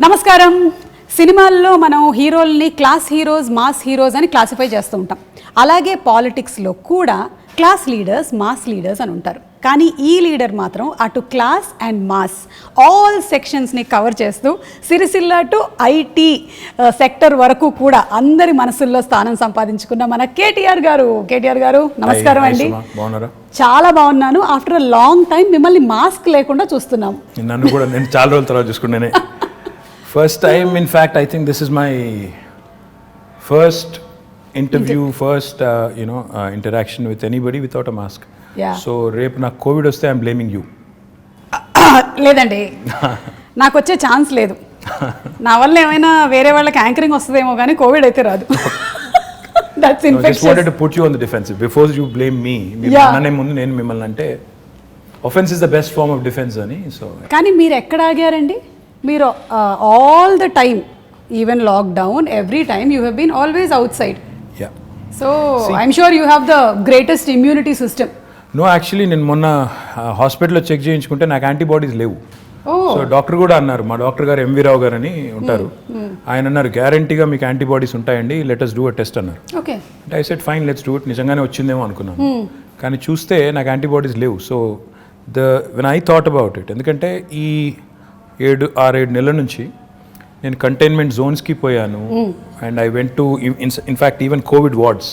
నమస్కారం. సినిమాల్లో మనం హీరోల్ని క్లాస్ హీరోస్, మాస్ హీరోస్ అని క్లాసిఫై చేస్తూ ఉంటాం. అలాగే పాలిటిక్స్లో కూడా క్లాస్ లీడర్స్, మాస్ లీడర్స్ అని ఉంటారు. కానీ ఈ లీడర్ మాత్రం అటు క్లాస్ అండ్ మాస్ ఆల్ సెక్షన్స్ని కవర్ చేస్తూ సిరిసిల్ల టు ఐటీ సెక్టర్ వరకు కూడా అందరి మనసుల్లో స్థానం సంపాదించుకున్న మన కేటీఆర్ గారు నమస్కారం అండి. చాలా బాగున్నాను. ఆఫ్టర్ అ లాంగ్ టైం మిమ్మల్ని మాస్క్ లేకుండా చూస్తున్నాం. నన్ను కూడా నేను చాలా రోజుల తర్వాత చూసుకున్నానే. First time in fact I think this is my first interview, first interaction with anybody without a mask. So రేపు నాకు కోవిడ్ వస్తే ఐఎమ్ బ్లేమింగ్ యూ. లేదండి, నాకు వచ్చే ఛాన్స్ లేదు. నా వల్ల ఏమైనా వేరే వాళ్ళకి యాంకరింగ్ వస్తుందేమో కానీ కోవిడ్ అయితే రాదు. That's infectious. Just wanted to put you on the defensive before you blame me. అన్ననే ముందు నేను మిమ్మల్ని అంటే offense is the best form of defense అని. సో కానీ మీరు ఎక్కడ ఆగారండి? మీరు all the time, even lockdown, every time you have been always outside. Yeah, so I'm sure you have the greatest immunity system. No, actually నేను మొన్న హాస్పిటల్లో check చేయించుకుంటే నాకు యాంటీబాడీస్ లేవు. సో డాక్టర్ కూడా అన్నారు, మా డాక్టర్ గారు ఎంవి రావు గారు అని ఉంటారు, ఆయన అన్నారు గ్యారంటీగా మీకు యాంటీబాడీస్ ఉంటాయండి, let us do a test అన్నారు. అంటే I said fine, let's do it. నిజంగానే వచ్చిందేమో అనుకున్నాను, కానీ చూస్తే నాకు యాంటీబాడీస్ లేవు. So when I thought about it, ఎందుకంటే ఈ 6-7 నెలల నుంచి నేను కంటైన్మెంట్ జోన్స్కి పోయాను. And I went to in fact even covid wards,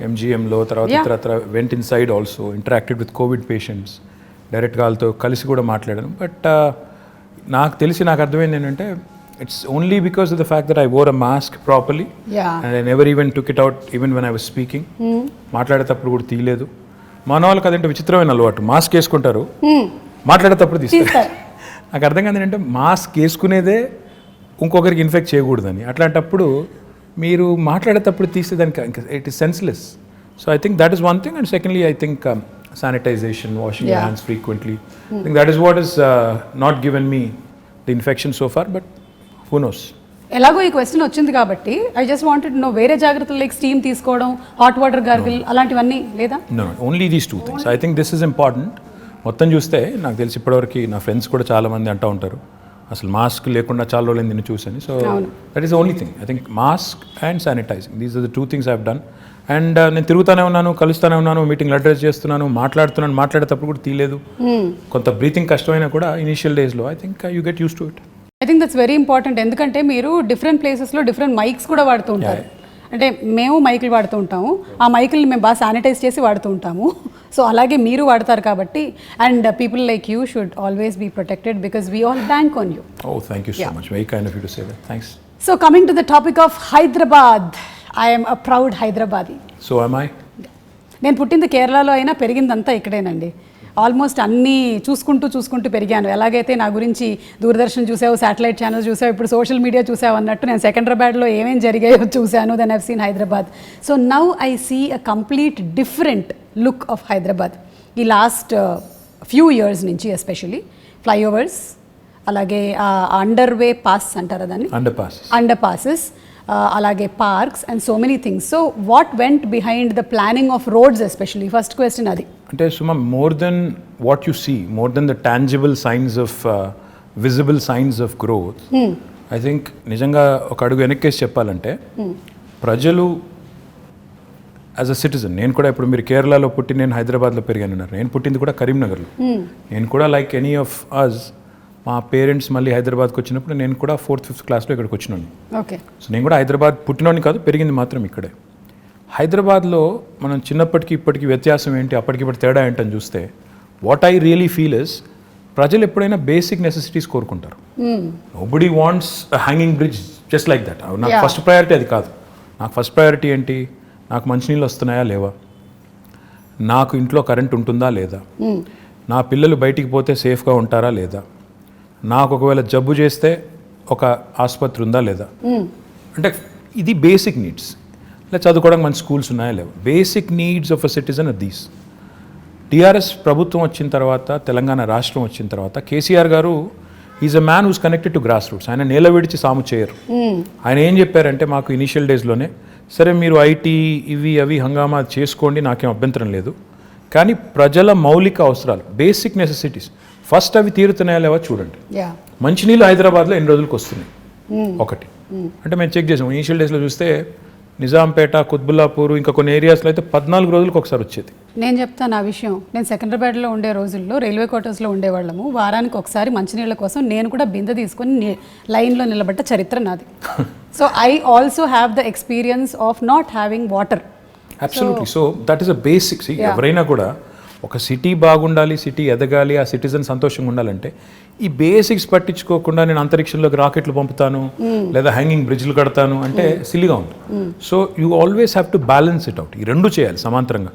ఎంజిఎంలో, తర్వాత ఇతరత్ర went inside also, interacted with covid patients, డైరెక్ట్గా వాళ్ళతో కలిసి కూడా మాట్లాడాను. బట్ నాకు అర్థమైంది ఏంటంటే it's only because of the fact that I wore a mask properly and I never even took it out even when I was speaking. మాట్లాడేటప్పుడు కూడా తీయలేదు. మన వాళ్ళకి అదంటే విచిత్రమైన అలవాటు, మాస్క్ వేసుకుంటారు, మాట్లాడేటప్పుడు తీస్తారు. నాకు అర్థం కాదు ఏంటంటే మాస్క్ వేసుకునేదే ఇంకొకరికి ఇన్ఫెక్ట్ చేయకూడదని. అట్లాంటప్పుడు మీరు మాట్లాడేటప్పుడు తీస్తే దానికి it is senseless. So I think that is one thing. And secondly I think sanitization, washing your hands frequently. I think that is what has not given me the infection so far, but who knows. ఎలాగో ఈ question వచ్చింది కాబట్టి I just wanted no, వేరే జాగ్రత్తలు like steam తీసుకోవడం, hot water gargle అలాంటివన్నీ లేదా? No, only these two things. I think this is important. మొత్తం చూస్తే నాకు తెలిసి ఇప్పటివరకు నా ఫ్రెండ్స్ కూడా చాలా మంది అంటూ ఉంటారు అసలు మాస్క్ లేకుండా చాలా రోజులు నిన్ను చూసాను. So that is only thing. I think mask and sanitizing, these are the 2 things I have done. And నేను తిరుగుతూనే ఉన్నాను, కలుస్తూనే ఉన్నాను, మీటింగ్లు అడ్రస్ చేస్తున్నాను, మాట్లాడేటప్పుడు కూడా తీయలేదు. కొంత బ్రీతింగ్ కష్టమైనా కూడా ఇనిషియల్ డేస్లో I think you get use to it. I think that's very important. ఎందుకంటే మీరు డిఫరెంట్ ప్లేసెస్లో డిఫరెంట్ మైక్స్ కూడా వాడుతూ ఉంటారు. అంటే మేము మైకులు వాడుతూ ఉంటాము, ఆ మైకుల్ని మేము బాగా శానిటైజ్ చేసి వాడుతూ ఉంటాము. సో అలాగే మీరు వాడతారు కాబట్టి, and people like you should always be protected because we all bank on you. Oh, thank you so much. Very kind of you to say that. Thanks. So coming to the topic of Hyderabad, I am a proud Hyderabadi. So am I. నేను పుట్టింది కేరళలో అయినా పెరిగిందంతా ఇక్కడేనండి. Almost అన్నీ చూసుకుంటూ పెరిగాను. ఎలాగైతే నా గురించి దూరదర్శన్ చూసావు, శాటిలైట్ ఛానల్ చూసావు, ఇప్పుడు సోషల్ మీడియా చూసావు అన్నట్టు నేను సెకండ్రాబాద్లో ఏమేం జరిగాయో చూశాను. Then I've seen Hyderabad. So now I see a complete different look of Hyderabad. ఈ లాస్ట్ ఫ్యూ ఇయర్స్ నుంచి ఎస్పెషలీ ఫ్లైఓవర్స్, అలాగే అండర్వే పాస్ అంటారా దాన్ని, అండర్ పాసెస్, అలాగే parks and so many things. So what went behind the planning of roads especially? First question అది. అంటే Suma, more than what you see, more than the tangible signs of visible signs of growth, I think నిజంగా ఒక అడుగు వెనక్కేసి చెప్పాలంటే ప్రజలు as a citizen, నేను కూడా ఇప్పుడు మీరు కేరళలో పుట్టి నేను హైదరాబాద్లో పెరిగాను అన్నారు, నేను పుట్టింది కూడా కరీంనగర్లో. నేను కూడా లైక్ ఎనీ ఆఫ్ అస్, మా పేరెంట్స్ మళ్ళీ హైదరాబాద్కి వచ్చినప్పుడు నేను కూడా 4th, 5th క్లాస్లో ఇక్కడికి వచ్చినాను. ఓకే. సో నేను కూడా హైదరాబాద్ పుట్టినోని కాదు, పెరిగింది మాత్రం ఇక్కడే. హైదరాబాద్లో మనం చిన్నప్పటికి ఇప్పటికి వ్యత్యాసం ఏంటి, అప్పటికిప్పటి తేడా ఏంటని చూస్తే what I really feel is, ప్రజలు ఎప్పుడైనా బేసిక్ నెసెసిటీస్ కోరుకుంటారు. Nobody wants hanging bridge just like that. నాకు ఫస్ట్ ప్రయారిటీ అది కాదు. నాకు ఫస్ట్ ప్రయారిటీ ఏంటి, నాకు మంచినీళ్ళు వస్తున్నాయా లేవా, నాకు ఇంట్లో కరెంట్ ఉంటుందా లేదా, నా పిల్లలు బయటికి పోతే సేఫ్గా ఉంటారా లేదా, నాకు ఒకవేళ జబ్బు చేస్తే ఒక ఆసుపత్రి ఉందా లేదా. అంటే ఇది బేసిక్ నీడ్స్. ఇలా చదువుకోవడానికి మంచి స్కూల్స్ ఉన్నాయా లేవా, basic needs of a citizen are these. TRS ప్రభుత్వం వచ్చిన తర్వాత, తెలంగాణ రాష్ట్రం వచ్చిన తర్వాత, KCR garu is a man who's connected to grass roots. ఆయన నేల విడిచి సాము చేయరు. ఆయన ఏం చెప్పారంటే మాకు ఇనీషియల్ డేస్లోనే, సరే మీరు ఐటీ ఇవి అవి హంగామా చేసుకోండి, నాకేం అభ్యంతరం లేదు, కానీ ప్రజల మౌలిక అవసరాలు, బేసిక్ నెసెసిటీస్, ఫస్ట్ అవి తీరుతున్నాయా లేవా చూడండి. యా మంచినీళ్ళు హైదరాబాద్లో ఎన్ని రోజులకు వస్తున్నాయి ఒకటి అంటే మేము చెక్ చేసాం. ఇనిషియల్ డేస్లో చూస్తే నిజాంపేట, కుత్బుల్లాపూర్ ఇంకా కొన్ని ఏరియాస్లో అయితే 14 రోజులకు ఒకసారి వచ్చేది. నేను చెప్తాను ఆ విషయం. నేను సికింద్రాబాద్లో ఉండే రోజుల్లో రైల్వే క్వార్టర్స్లో ఉండేవాళ్ళము. వారానికి ఒకసారి మంచినీళ్ళ కోసం నేను కూడా బిందె తీసుకొని లైన్లో నిలబడ్డ చరిత్ర నాది. So I also have the experience of not having water. Absolutely. So that is a basics. ఎవరైనా కూడా ఒక సిటీ బాగుండాలి, సిటీ ఎదగాలి, ఆ సిటిజన్ సంతోషంగా ఉండాలంటే ఈ బేసిక్స్ పట్టించుకోకుండా నేను అంతరిక్షంలోకి రాకెట్లు పంపుతాను లేదా హ్యాంగింగ్ బ్రిడ్జ్లు కడతాను అంటే సిల్లీగా ఉంది. So you always have to balance it out. ఈ రెండు చేయాలి సమాంతరంగా.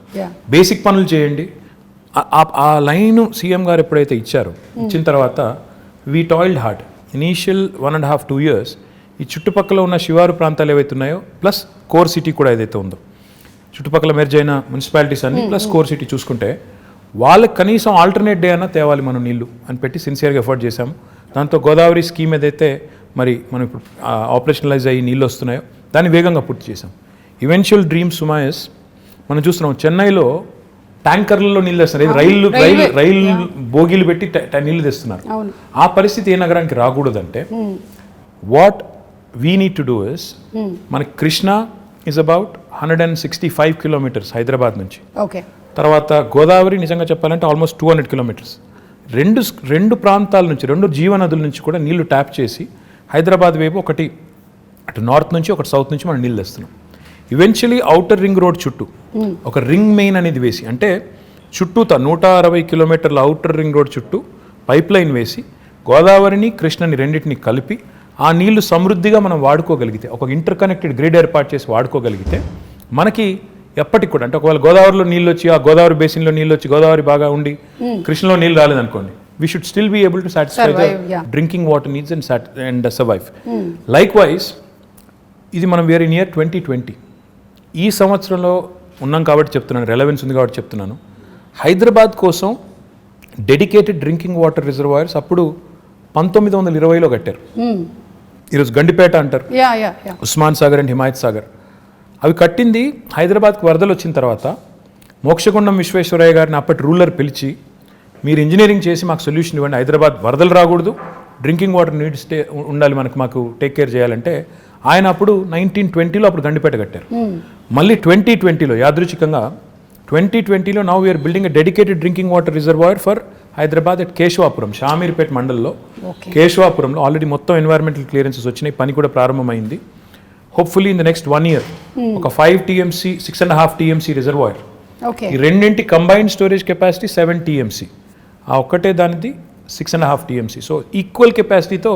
బేసిక్ పనులు చేయండి. ఆ లైన్ సీఎం గారు ఎప్పుడైతే ఇచ్చారో, ఇచ్చిన తర్వాత we toiled hard. Initial 1.5-2 years ఈ చుట్టుపక్కల ఉన్న శివారు ప్రాంతాలు ఏవైతే ఉన్నాయో ప్లస్ కోర్ సిటీ కూడా ఏదైతే ఉందో, చుట్టుపక్కల మెర్జ్ అయిన మున్సిపాలిటీస్ అన్ని ప్లస్ కోర్ సిటీ చూసుకుంటే వాళ్ళకి కనీసం ఆల్టర్నేట్ డే అన్నా తేవాలి మనం నీళ్లు అని పెట్టి సిన్సియర్గా ఎఫర్ట్ చేశాము. దాంతో గోదావరి స్కీమ్ ఏదైతే మరి మనం ఇప్పుడు ఆపరేషనలైజ్ అయ్యి నీళ్ళు వస్తున్నాయో దాన్ని వేగంగా పూర్తి చేశాం. ఈవెన్చువల్ డ్రీమ్ సుమాయస్ మనం చూస్తున్నాం. చెన్నైలో ట్యాంకర్లలో నీళ్ళు తెస్తున్నారు. రైలు బోగీలు పెట్టి నీళ్లు తెస్తున్నారు. ఆ పరిస్థితి ఏ నగరానికి రాకూడదంటే what we need to do is, మన Krishna is about 165 kilometers Hyderabad నుంచి. ఓకే. తర్వాత గోదావరి నిజంగా చెప్పాలంటే ఆల్మోస్ట్ 200 kilometers. రెండు ప్రాంతాల నుంచి, రెండు జీవనదుల నుంచి కూడా నీళ్లు ట్యాప్ చేసి హైదరాబాద్ వైపు ఒకటి అటు నార్త్ నుంచి ఒకటి సౌత్ నుంచి మనం నీళ్ళు తెస్తున్నాం. ఈవెన్చువలీ ఔటర్ రింగ్ రోడ్ చుట్టూ ఒక రింగ్ మెయిన్ అనేది వేసి, అంటే చుట్టూతా 160 kilometers ఔటర్ రింగ్ రోడ్ చుట్టూ పైప్ లైన్ వేసి గోదావరిని కృష్ణని రెండింటిని కలిపి ఆ నీళ్లు సమృద్ధిగా మనం వాడుకోగలిగితే, ఒక ఇంటర్ కనెక్టెడ్ గ్రిడ్ ఏర్పాటు చేసి వాడుకోగలిగితే మనకి ఎప్పటికి కూడా, అంటే ఒకవేళ గోదావరిలో నీళ్ళు వచ్చి ఆ గోదావరి బేసిన్లో నీళ్ళు వచ్చి గోదావరి బాగా ఉండి కృష్ణలో నీళ్ళు రాలేదనుకోండి, we should still be able to satisfy the drinking water needs and survive. Likewise ఇది మనం వేర్ ఇన్ ఇయర్ 2020 ఈ సంవత్సరంలో ఉన్నాం కాబట్టి చెప్తున్నాను, రెలవెన్స్ ఉంది కాబట్టి చెప్తున్నాను. హైదరాబాద్ కోసం డెడికేటెడ్ డ్రింకింగ్ వాటర్ రిజర్వాయర్స్ అప్పుడు 1920లో కట్టారు. ఈరోజు గండిపేట అంటారు, ఉస్మాన్ సాగర్ అండ్ హిమాయత్ సాగర్. అవి కట్టింది హైదరాబాద్కి వరదలు వచ్చిన తర్వాత. మోక్షగుండం విశ్వేశ్వరయ్య గారిని అప్పటి రూలర్ పిలిచి, మీరు ఇంజనీరింగ్ చేసి మాకు సొల్యూషన్ ఇవ్వండి, హైదరాబాద్ వరదలు రాకూడదు, డ్రింకింగ్ వాటర్ నీడ్స్ ఉండాలి, మాకు టేక్ కేర్ చేయాలంటే ఆయన అప్పుడు 1920లో అప్పుడు గండిపేట కట్టారు. మళ్ళీ 2020లో యాదృచ్ఛికంగా 2020లో now we are building a dedicated drinking water reservoir for Hyderabad at Keshavapuram, Shamirpet మండల్లో కేశవాపురంలో ఆల్రెడీ మొత్తం ఎన్వైరన్మెంటల్ క్లియరెన్సెస్ వచ్చినాయి, పని కూడా ప్రారంభమైంది. Hopefully in the next 1 year ఒక 5 TMC 6.5 TMC రిజర్వాయర్, ఈ రెండింటి కంబైన్డ్ స్టోరేజ్ కెపాసిటీ 7 TMC, ఆ ఒక్కటే దానిది 6.5 TMC. సో ఈక్వల్ కెపాసిటీతో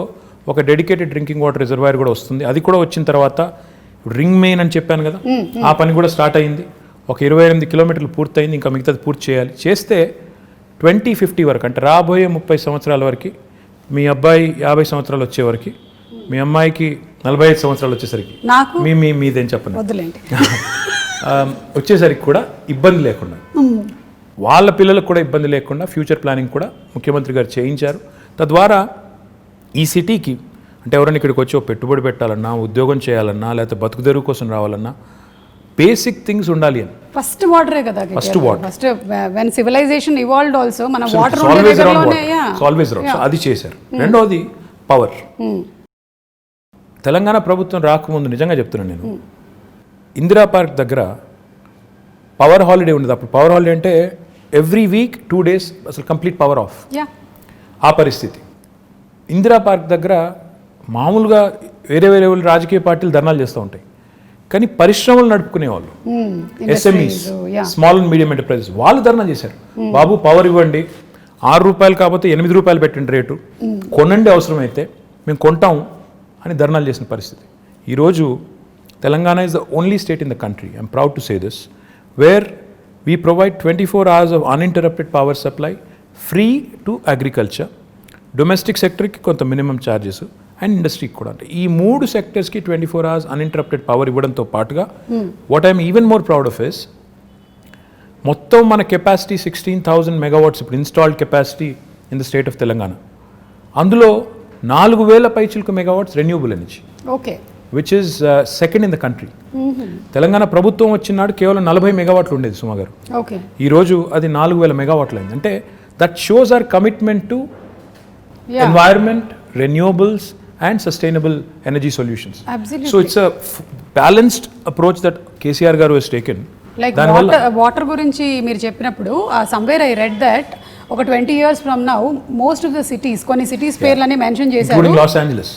ఒక డెడికేటెడ్ డ్రింకింగ్ వాటర్ రిజర్వాయర్ కూడా వస్తుంది. అది కూడా వచ్చిన తర్వాత రింగ్ మెయిన్ అని చెప్పాను కదా, ఆ పని కూడా స్టార్ట్ అయింది. ఒక 28 kilometers పూర్తయింది, ఇంకా మిగతాది పూర్తి చేయాలి. చేస్తే 2050 వరకు, అంటే రాబోయే 30 సంవత్సరాల వరకు, మీ అబ్బాయి 50 సంవత్సరాలు వచ్చే వరకు, మీ అమ్మాయికి 45 సంవత్సరాలు వచ్చేసరికి, మీదేం చెప్పండి వచ్చేసరికి కూడా ఇబ్బంది లేకుండా, వాళ్ళ పిల్లలకు కూడా ఇబ్బంది లేకుండా ఫ్యూచర్ ప్లానింగ్ కూడా ముఖ్యమంత్రి గారు చేయించారు. తద్వారా ఈ సిటీకి, అంటే ఎవరైనా ఇక్కడికి వచ్చి పెట్టుబడి పెట్టాలన్నా, ఉద్యోగం చేయాలన్నా, లేకపోతే బతుకుదెరువు కోసం రావాలన్నా బేసిక్ థింగ్స్ ఉండాలి అని. ఫస్ట్ వాటరే కదా, first water. First when civilization evolved also మన వాటర్ ఆల్వేస్ అరౌండ్, అది చేశారు. రెండోది పవర్. తెలంగాణ ప్రభుత్వం రాకముందు నిజంగా చెప్తున్నాను నేను, ఇందిరా పార్క్ దగ్గర పవర్ హాలిడే ఉండేది. అప్పుడు పవర్ హాలిడే అంటే ఎవ్రీ వీక్ 2 days అసలు కంప్లీట్ పవర్ ఆఫ్. ఆ పరిస్థితి. ఇందిరా పార్క్ దగ్గర మామూలుగా వేరే రాజకీయ పార్టీలు ధర్నాలు చేస్తూ ఉంటాయి, కానీ పరిశ్రమలు నడుపుకునేవాళ్ళు, SMEs, small and medium enterprises, వాళ్ళు ధర్నా చేశారు. బాబు పవర్ ఇవ్వండి, ₹6 కాకపోతే ₹8 పెట్టండి రేటు, కొనండి అవసరమైతే, మేము కొంటాం అని ధర్నాలు చేసిన పరిస్థితి. ఈరోజు Telangana is the only state in the country, I'm proud to say this, where we provide 24 hours of uninterrupted power supply free to agriculture, domestic సెక్టర్కి కొంత మినిమం ఛార్జెస్ అండ్ ఇండస్ట్రీకి కూడా. అంటే ఈ 3 sectorsకి 24 hours అన్ఇంటరప్టెడ్ పవర్ ఇవ్వడంతో పాటుగా what I'm even more proud of is, మొత్తం మన కెపాసిటీ 16,000 megawatts ఇప్పుడు installed capacity in the state of Telangana. అందులో 4,000 పైచిలకు megawatts renewable energy, which is second in the country. Telangana ప్రభుత్వం వచ్చినాడు కేవలం 40 megawatts ఉండేది సుమా గారు, ఈరోజు అది 4,000 megawatts అయింది. అంటే that shows our commitment to environment, renewables and sustainable energy solutions. Absolutely. So it's a balanced approach that KCR garu has taken. Like water గురించి మీరు చెప్పినప్పుడు సమ్వేర్ ఐ రెడ్ దట్ ఒక 20 years from now most of the cities కొన్ని cities పేర్లని mention చేశారు, including Los Angeles.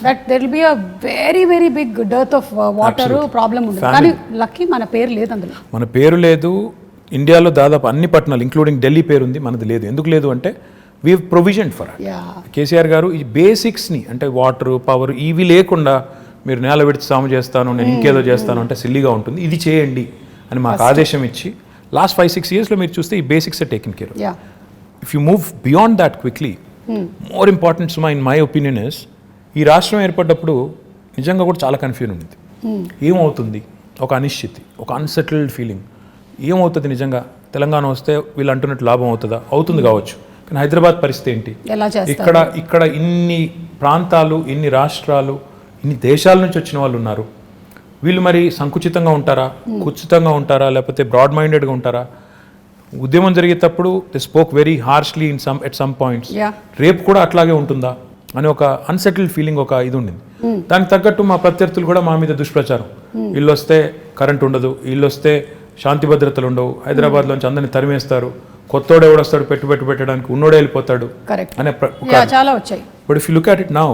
That there will be a very very big dearth of water problem ఉంది. కానీ lucky మన పేరు లేదు అందులో. మన పేరు లేదు. ఇండియాలో దాదాపు అన్ని పట్టణాలు ఇంక్లూడింగ్ ఢిల్లీ పేరు ఉంది, మనది లేదు. ఎందుకు లేదు అంటే we have provision for it. KCR గారు ఈ బేసిక్స్ని అంటే వాటర్, పవర్ ఇవి లేకుండా మీరు నేల విడిచి సాము చేస్తాను, నేను ఇంకేదో చేస్తాను అంటే సిల్లీగా ఉంటుంది, ఇది చేయండి అని మాకు ఆదేశం ఇచ్చి లాస్ట్ 5-6 yearsలో మీరు చూస్తే ఈ basics taken care. If you move beyond that quickly, more important Suma in my opinion is, ఈ రాష్ట్రం ఏర్పడ్డప్పుడు నిజంగా కూడా చాలా కన్ఫ్యూజన్ ఉంది. ఏమవుతుంది, ఒక అనిశ్చితి, ఒక అన్సెటిల్డ్ ఫీలింగ్, ఏమవుతుంది నిజంగా తెలంగాణ వస్తే వీళ్ళు అంటున్నట్టు లాభం అవుతుందా, అవుతుంది కావచ్చు, కానీ హైదరాబాద్ పరిస్థితి ఏంటి, ఇక్కడ ఇన్ని ప్రాంతాలు, ఇన్ని రాష్ట్రాలు, ఇన్ని దేశాల నుంచి వచ్చిన వాళ్ళు ఉన్నారు, వీళ్ళు మరి సంకుచితంగా ఉంటారా, కుచితంగా ఉంటారా, లేకపోతే బ్రాడ్ మైండెడ్గా ఉంటారా, ఉద్యమం జరిగేటప్పుడు they spoke very harshly at some points, రేపు కూడా అట్లాగే ఉంటుందా అని ఒక అన్సెటిల్డ్ ఫీలింగ్, ఒక ఇది ఉండింది. దానికి తగ్గట్టు మా ప్రత్యర్థులు కూడా మా మీద దుష్ప్రచారం, వీళ్ళు వస్తే కరెంట్ ఉండదు, వీళ్ళు వస్తే శాంతి భద్రతలు ఉండవు, హైదరాబాద్లోంచి అందరిని తరిమేస్తారు, కొత్తోడు ఎవడొస్తాడు పెట్టుబడి పెట్టడానికి, ఉన్నోడే వెళ్ళిపోతాడు అనే చాలా వచ్చాయి. But if you look at it now,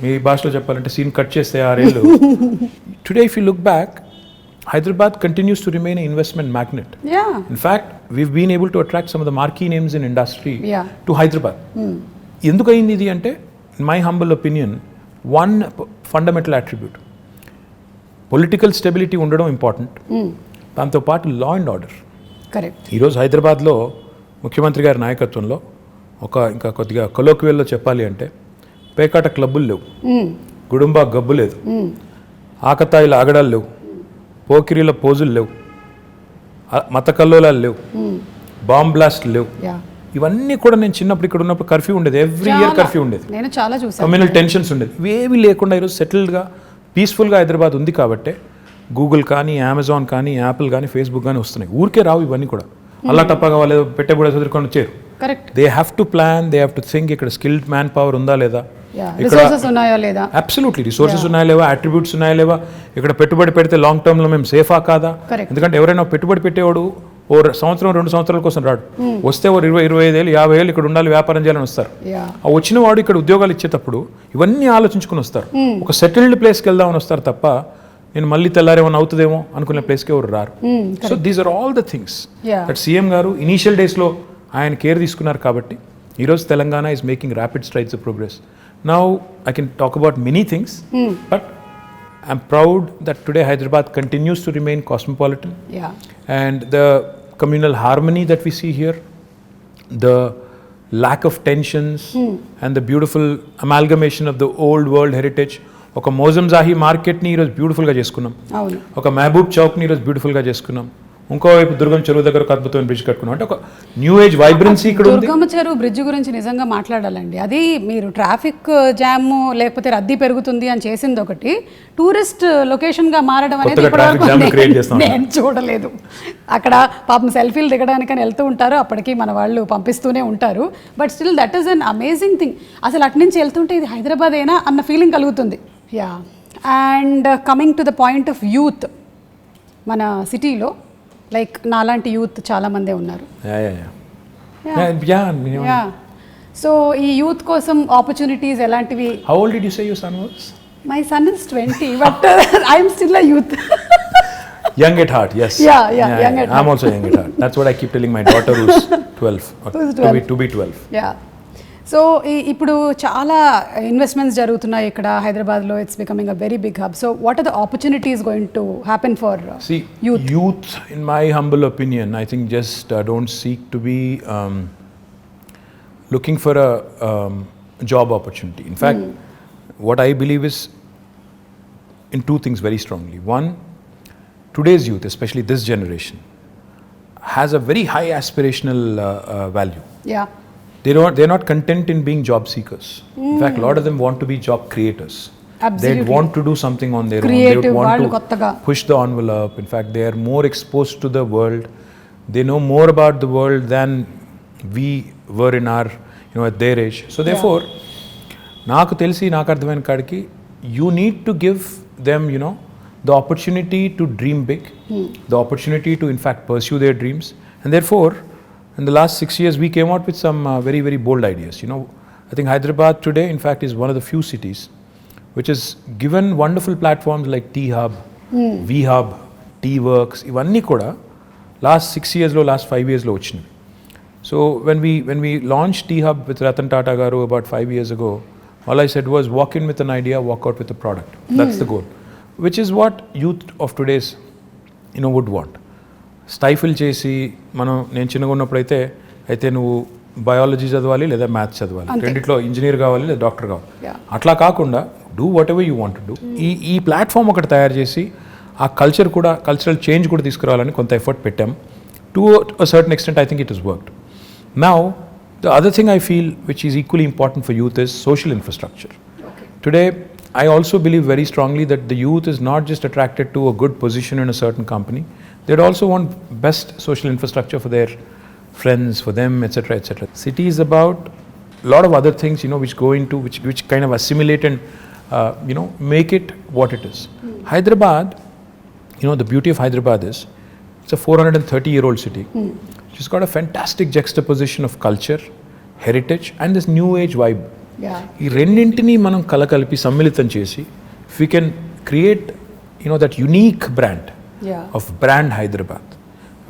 మీ భాషలో చెప్పాలంటే సీన్ కట్ చేస్తే 6 ఏళ్ళు, today if you look back, Hyderabad continues to remain an investment magnet. In fact, we've been able to attract some of the marquee names in industry to Hyderabad. ఎందుకు అయింది ఇది అంటే, in my humble opinion, one fundamental attribute, political stability ఉండడం important, దాంతోపాటు law and order. Correct. ఈరోజు హైదరాబాద్లో ముఖ్యమంత్రి గారి నాయకత్వంలో ఇంకా కొద్దిగా కొలోక్వియల్లో చెప్పాలి అంటే, పేకాట క్లబ్బులు లేవు, గుడుంబా గబ్బు లేదు, ఆకతాయిల ఆగడాలు లేవు, పోకిరీల పోజులు లేవు, మత కల్లోలాలు లేవు, బాంబ్ బ్లాస్ట్లు లేవు. ఇవన్నీ కూడా నేను చిన్నప్పుడు ఇక్కడ ఉన్నప్పుడు కర్ఫ్యూ ఉండేది, ఎవ్రీ ఇయర్ కర్ఫ్యూ ఉండేది, కమ్యూనల్ టెన్షన్స్ ఉండేది, ఇవేవి లేకుండా ఈరోజు సెటిల్డ్గా పీస్ఫుల్గా హైదరాబాద్ ఉంది. కాబట్టే గూగుల్ కానీ, అమెజాన్ కానీ, యాపిల్ కానీ, ఫేస్బుక్ కానీ వస్తున్నాయి. ఊరికే రావు ఇవన్నీ కూడా, అల్లా టప్పగా వాళ్ళు పెట్టబడి చదువుకొని వచ్చారు. They have to plan, they have to think, ఇక్కడ స్కిల్డ్ మ్యాన్ పవర్ ఉందా లేదా, అబ్సల్యూట్లీ రిసోర్సెస్ ఉన్నాయా లేవా, అట్రిబ్యూట్స్ ఉన్నాయా లేవా, ఇక్కడ పెట్టుబడి పెడితే లాంగ్ టర్మ్ లో మేము సేఫా కాదా. ఎందుకంటే ఎవరైనా పెట్టుబడి పెట్టేవాడు ఓ సంవత్సరం 2 సంవత్సరాల కోసం రాడు, వస్తే ఓ 20-25 ఏళ్ళు 50 ఏళ్ళు ఇక్కడ ఉండాలి, వ్యాపారం చేయాలని వస్తారు. ఆ వచ్చిన వాడు ఇక్కడ ఉద్యోగాలు ఇచ్చేటప్పుడు ఇవన్నీ ఆలోచించుకుని వస్తారు, ఒక సెటిల్డ్ ప్లేస్కి వెళ్దామని వస్తారు తప్ప నేను మళ్ళీ తెల్లారేమన్నా అవుతుందేమో అనుకునే ప్లేస్కి ఎవరు రారు. So these are all the things that CM garu initial డేస్లో ఆయన కేర్ తీసుకున్నారు. కాబట్టి ఈరోజు Telangana is making rapid strides of progress. Now I can talk about many things, but I'm proud that today Hyderabad continues to remain cosmopolitan. And the communal harmony that we see here, the lack of tensions, and the beautiful amalgamation of the old world heritage. ఒక మోజంజాహి మార్కెట్ని ఈరోజు బ్యూటిఫుల్గా చేసుకున్నాం, ఒక మహబూబ్ చౌక్ని ఈరోజు బ్యూటిఫుల్గా చేసుకున్నాం, ఇంకోవైపు దుర్గం చెరువు దగ్గర ఒక అద్భుతమైన బ్రిడ్జ్ కట్టుకున్నాం. అంటే ఒక న్యూ ఏజ్ వైబ్రెన్సీ ఇక్కడ ఉంది. దుర్గం చెరువు బ్రిడ్జ్ గురించి నిజంగా మాట్లాడాలండి. అది మీరు ట్రాఫిక్ జామ్ లేకపోతే రద్దీ పెరుగుతుంది అని చేసింది ఒకటి, టూరిస్ట్ లొకేషన్గా మారడం అనేది నేను చూడలేదు. అక్కడ పాపం సెల్ఫీలు దిగడానికని వెళ్తూ ఉంటారు, అప్పటికి మన వాళ్ళు పంపిస్తూనే ఉంటారు. But still that is an amazing thing. అసలు అటు నుంచి వెళ్తుంటే ఇది హైదరాబాద్ అయినా అన్న ఫీలింగ్ కలుగుతుంది. And coming to the point of youth, మన సిటీలో లైక్ నాలాంటి యూత్ చాలా మందే ఉన్నారు. సో ఈ యూత్ కోసం ఆపర్చునిటీస్ ఎలాంటివి? How old did you say your son was? My son is 20, but I am still a youth. Young at heart, yes. Yeah, young at heart. I'm also young at heart. That's what I keep telling my daughter who's 12. To be 12. Yeah. So ఇప్పుడు చాలా investments జరుగుతున్నాయి ఇక్కడ హైదరాబాద్లో. It's becoming a very big hub. So what are the opportunities going to happen for youth? Youth, in my humble opinion, I think just don't seek to be looking for a job opportunity. In fact, what I believe is in two things very strongly. One, today's youth, especially this generation, has a very high aspirational value. They're not content in being job seekers. In fact, a lot of them want to be job creators. They want to do something on their own. They want to push the envelope. In fact, they are more exposed to the world. They know more about the world than we were in our at their age. So therefore, నాకు తెలిసి నాకు అర్థమైన కాడికి you need to give them, the opportunity to dream big, the opportunity to in fact pursue their dreams. And therefore, in the last 6 years, we came out with some very, very bold ideas. I think Hyderabad today, in fact, is one of the few cities which has given wonderful platforms like T-Hub, V-Hub, T-Works, ivanni kuda last 6 years lo, last 5 years lo vachindi. So when we launched T-Hub with Ratan Tata garu about 5 years ago, all I said was walk in with an idea, walk out with a product. That's the goal, which is what youth of today's would want. స్టైఫిల్ చేసి నేను చిన్నగా ఉన్నప్పుడు అయితే నువ్వు biology చదవాలి లేదా maths చదవాలి, రెండిట్లో ఇంజనీర్ కావాలి లేదా డాక్టర్ కావాలి, అట్లా కాకుండా do what ever you want to do. ఈ ప్లాట్ఫామ్ ఒకటి తయారు చేసి ఆ కల్చరల్ చేంజ్ కూడా తీసుకురావాలని కొంత ఎఫర్ట్ పెట్టాం. To a certain extent I think it is worked. Now the other thing I feel which is equally important for youth is social infrastructure. Today I also believe very strongly that the youth is not just attracted to a good position in a certain company. They'd also want best social infrastructure for their friends, for them, etc., etc. City is about a lot of other things, which go into, which kind of assimilate and, make it what it is. Hyderabad, the beauty of Hyderabad is, it's a 430-year-old city. It's got a fantastic juxtaposition of culture, heritage, and this new age vibe. ఈ రెండింటినీ మనం కలకలిపి సమ్మిళితం చేసి if we can create that unique brand of brand Hyderabad,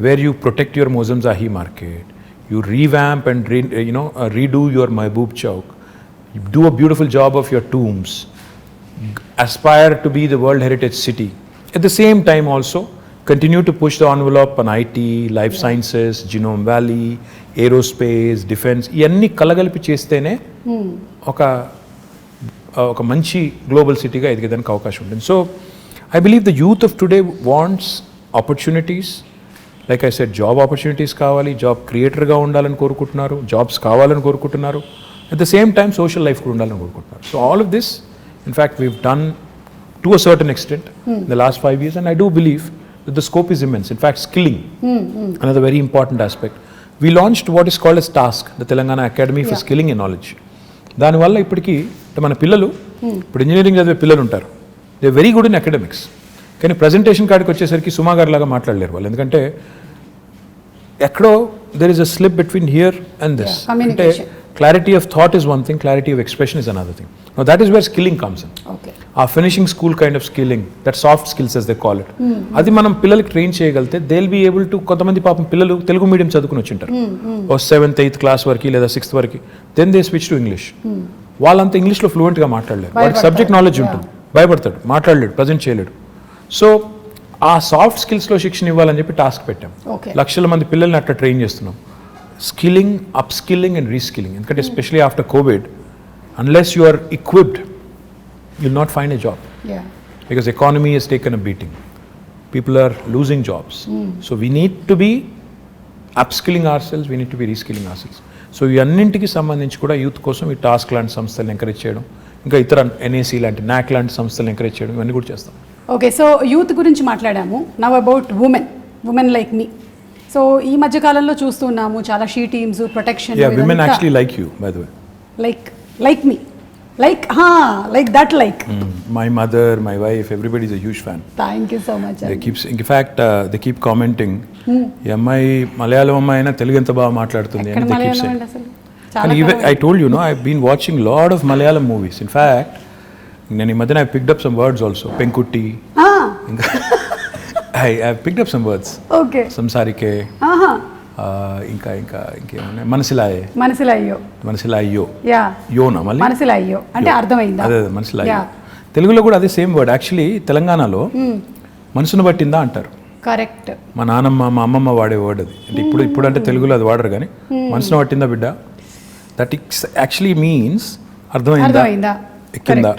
where you protect your Mozamjahi market, you revamp and redo your Mehboob Chowk, you do a beautiful job of your tombs, aspire to be the World Heritage City. At the same time also continue to push the envelope on IT, life sciences, Genome Valley, aerospace, defense, ఇవన్నీ కలగలిపి చేస్తేనే ఒక మంచి global సిటీగా ఎదిగేదానికి అవకాశం ఉంటుంది. So I believe the youth of today wants opportunities. Like I said, job opportunities కావాలి, job క్రియేటర్గా ఉండాలని కోరుకుంటున్నారు, జాబ్స్ కావాలని కోరుకుంటున్నారు, at the same time social life కూడా ఉండాలని కోరుకుంటున్నారు. So all of this in fact weave done to a certain extent in the last 5 years, and I do believe that the scope is immense. In fact, skilling, another very important aspect. We launched what is called as TASK, the Telangana Academy for Skilling and Knowledge. దానివల్ల ఇప్పటికీ మన పిల్లలు, ఇప్పుడు engineering చదివే పిల్లలు ఉంటారు, they very good in academics, కానీ presentation కాడికి వచ్చేసరికి సుమా గారి లాగా మాట్లాడలేరు వాళ్ళు. ఎందుకంటే ఎక్కడో there is a slip between here and this. అంటే clarity of thought is one thing, clarity of expression is another thing. Now that is where skilling comes in. Okay. Our finishing school kind of skilling, that soft skills as they call it. అది మనం పిల్లలకి train చేయగలిగితే they will be able to, కొంతమంది పాపం పిల్లలు Telugu medium చదువుకుని వచ్చింటారు ఓ 7th 8th class వరకు లేదా 6th వరకు, then they switch to English. వాళ్ళంతా ఇంగ్లీష్లో ఫ్లూయెంట్గా మాట్లాడలేరు, వాళ్ళకి సబ్జెక్ట్ నాలెడ్జ్ ఉంటుంది, భయపడతాడు, మాట్లాడలేడు, ప్రజెంట్ చేయలేడు. సో ఆ సాఫ్ట్ స్కిల్స్లో శిక్షణ ఇవ్వాలని చెప్పి టాస్క్ పెట్టాం. లక్షల మంది పిల్లల్ని అట్లా ట్రైన్ చేస్తున్నాం. Skilling, upskilling and reskilling. Because especially after COVID, unless you are equipped, you'll not find a job. Yeah. Because economy has taken a beating. People are losing jobs. So we need to be upskilling ourselves, we need to be reskilling ourselves. So ఈ అన్నింటికి సంబంధించి కూడా youth కోసం ఈ task లాంటి సంస్థలను encourage చేయడం, ఇంకా ఇతర NAC లాంటి NAC లాంటి సంస్థలను ఎంకరేజ్ చేయడం, ఇవన్నీ కూడా చేస్తాం. ఓకే, సో యూత్ గురించి మాట్లాడాము. Now about women like me. So ఈ మధ్య కాలంలో చూస్తున్నాము చాలా she teams, protection. Yeah, women actually like you, by the way. Like me. Like that. My mother, my wife, everybody is a huge fan. Thank you so much. In fact, they keep commenting, ఈ అమ్మాయి మలయాళం అమ్మాయి అయినా తెలుగు ఎంత బాగా మాట్లాడుతుంది అని they keep saying. And even I told you, I've been watching a lot of Malayalam movies. In fact, నేను ఈ మధ్యన I picked up some words also. Penkutti. I picked up some words. Okay. Samsarike. ఇంకా ఇంకేమన్నా మనసిలాయో యోనా మళ్ళీ మనసిలాయో అంటే అర్థమైందా? అదే మనసిలాయో. తెలుగులో కూడా అదే సేమ్ వర్డ్. యాక్చువల్లీ తెలంగాణలో మనసును పట్టిందా అంటారు. కరెక్ట్. మా నాన్నమ్మ మా అమ్మమ్మ వాడే వర్డ్ అది. అంటే ఇప్పుడు అంటే తెలుగులో అది వాడరు, కానీ మనసును పట్టిందా బిడ్డ, దట్ ఇట్స్ యాక్చువల్లీ మీన్స్ అర్థమైందా, ఎక్కిందా.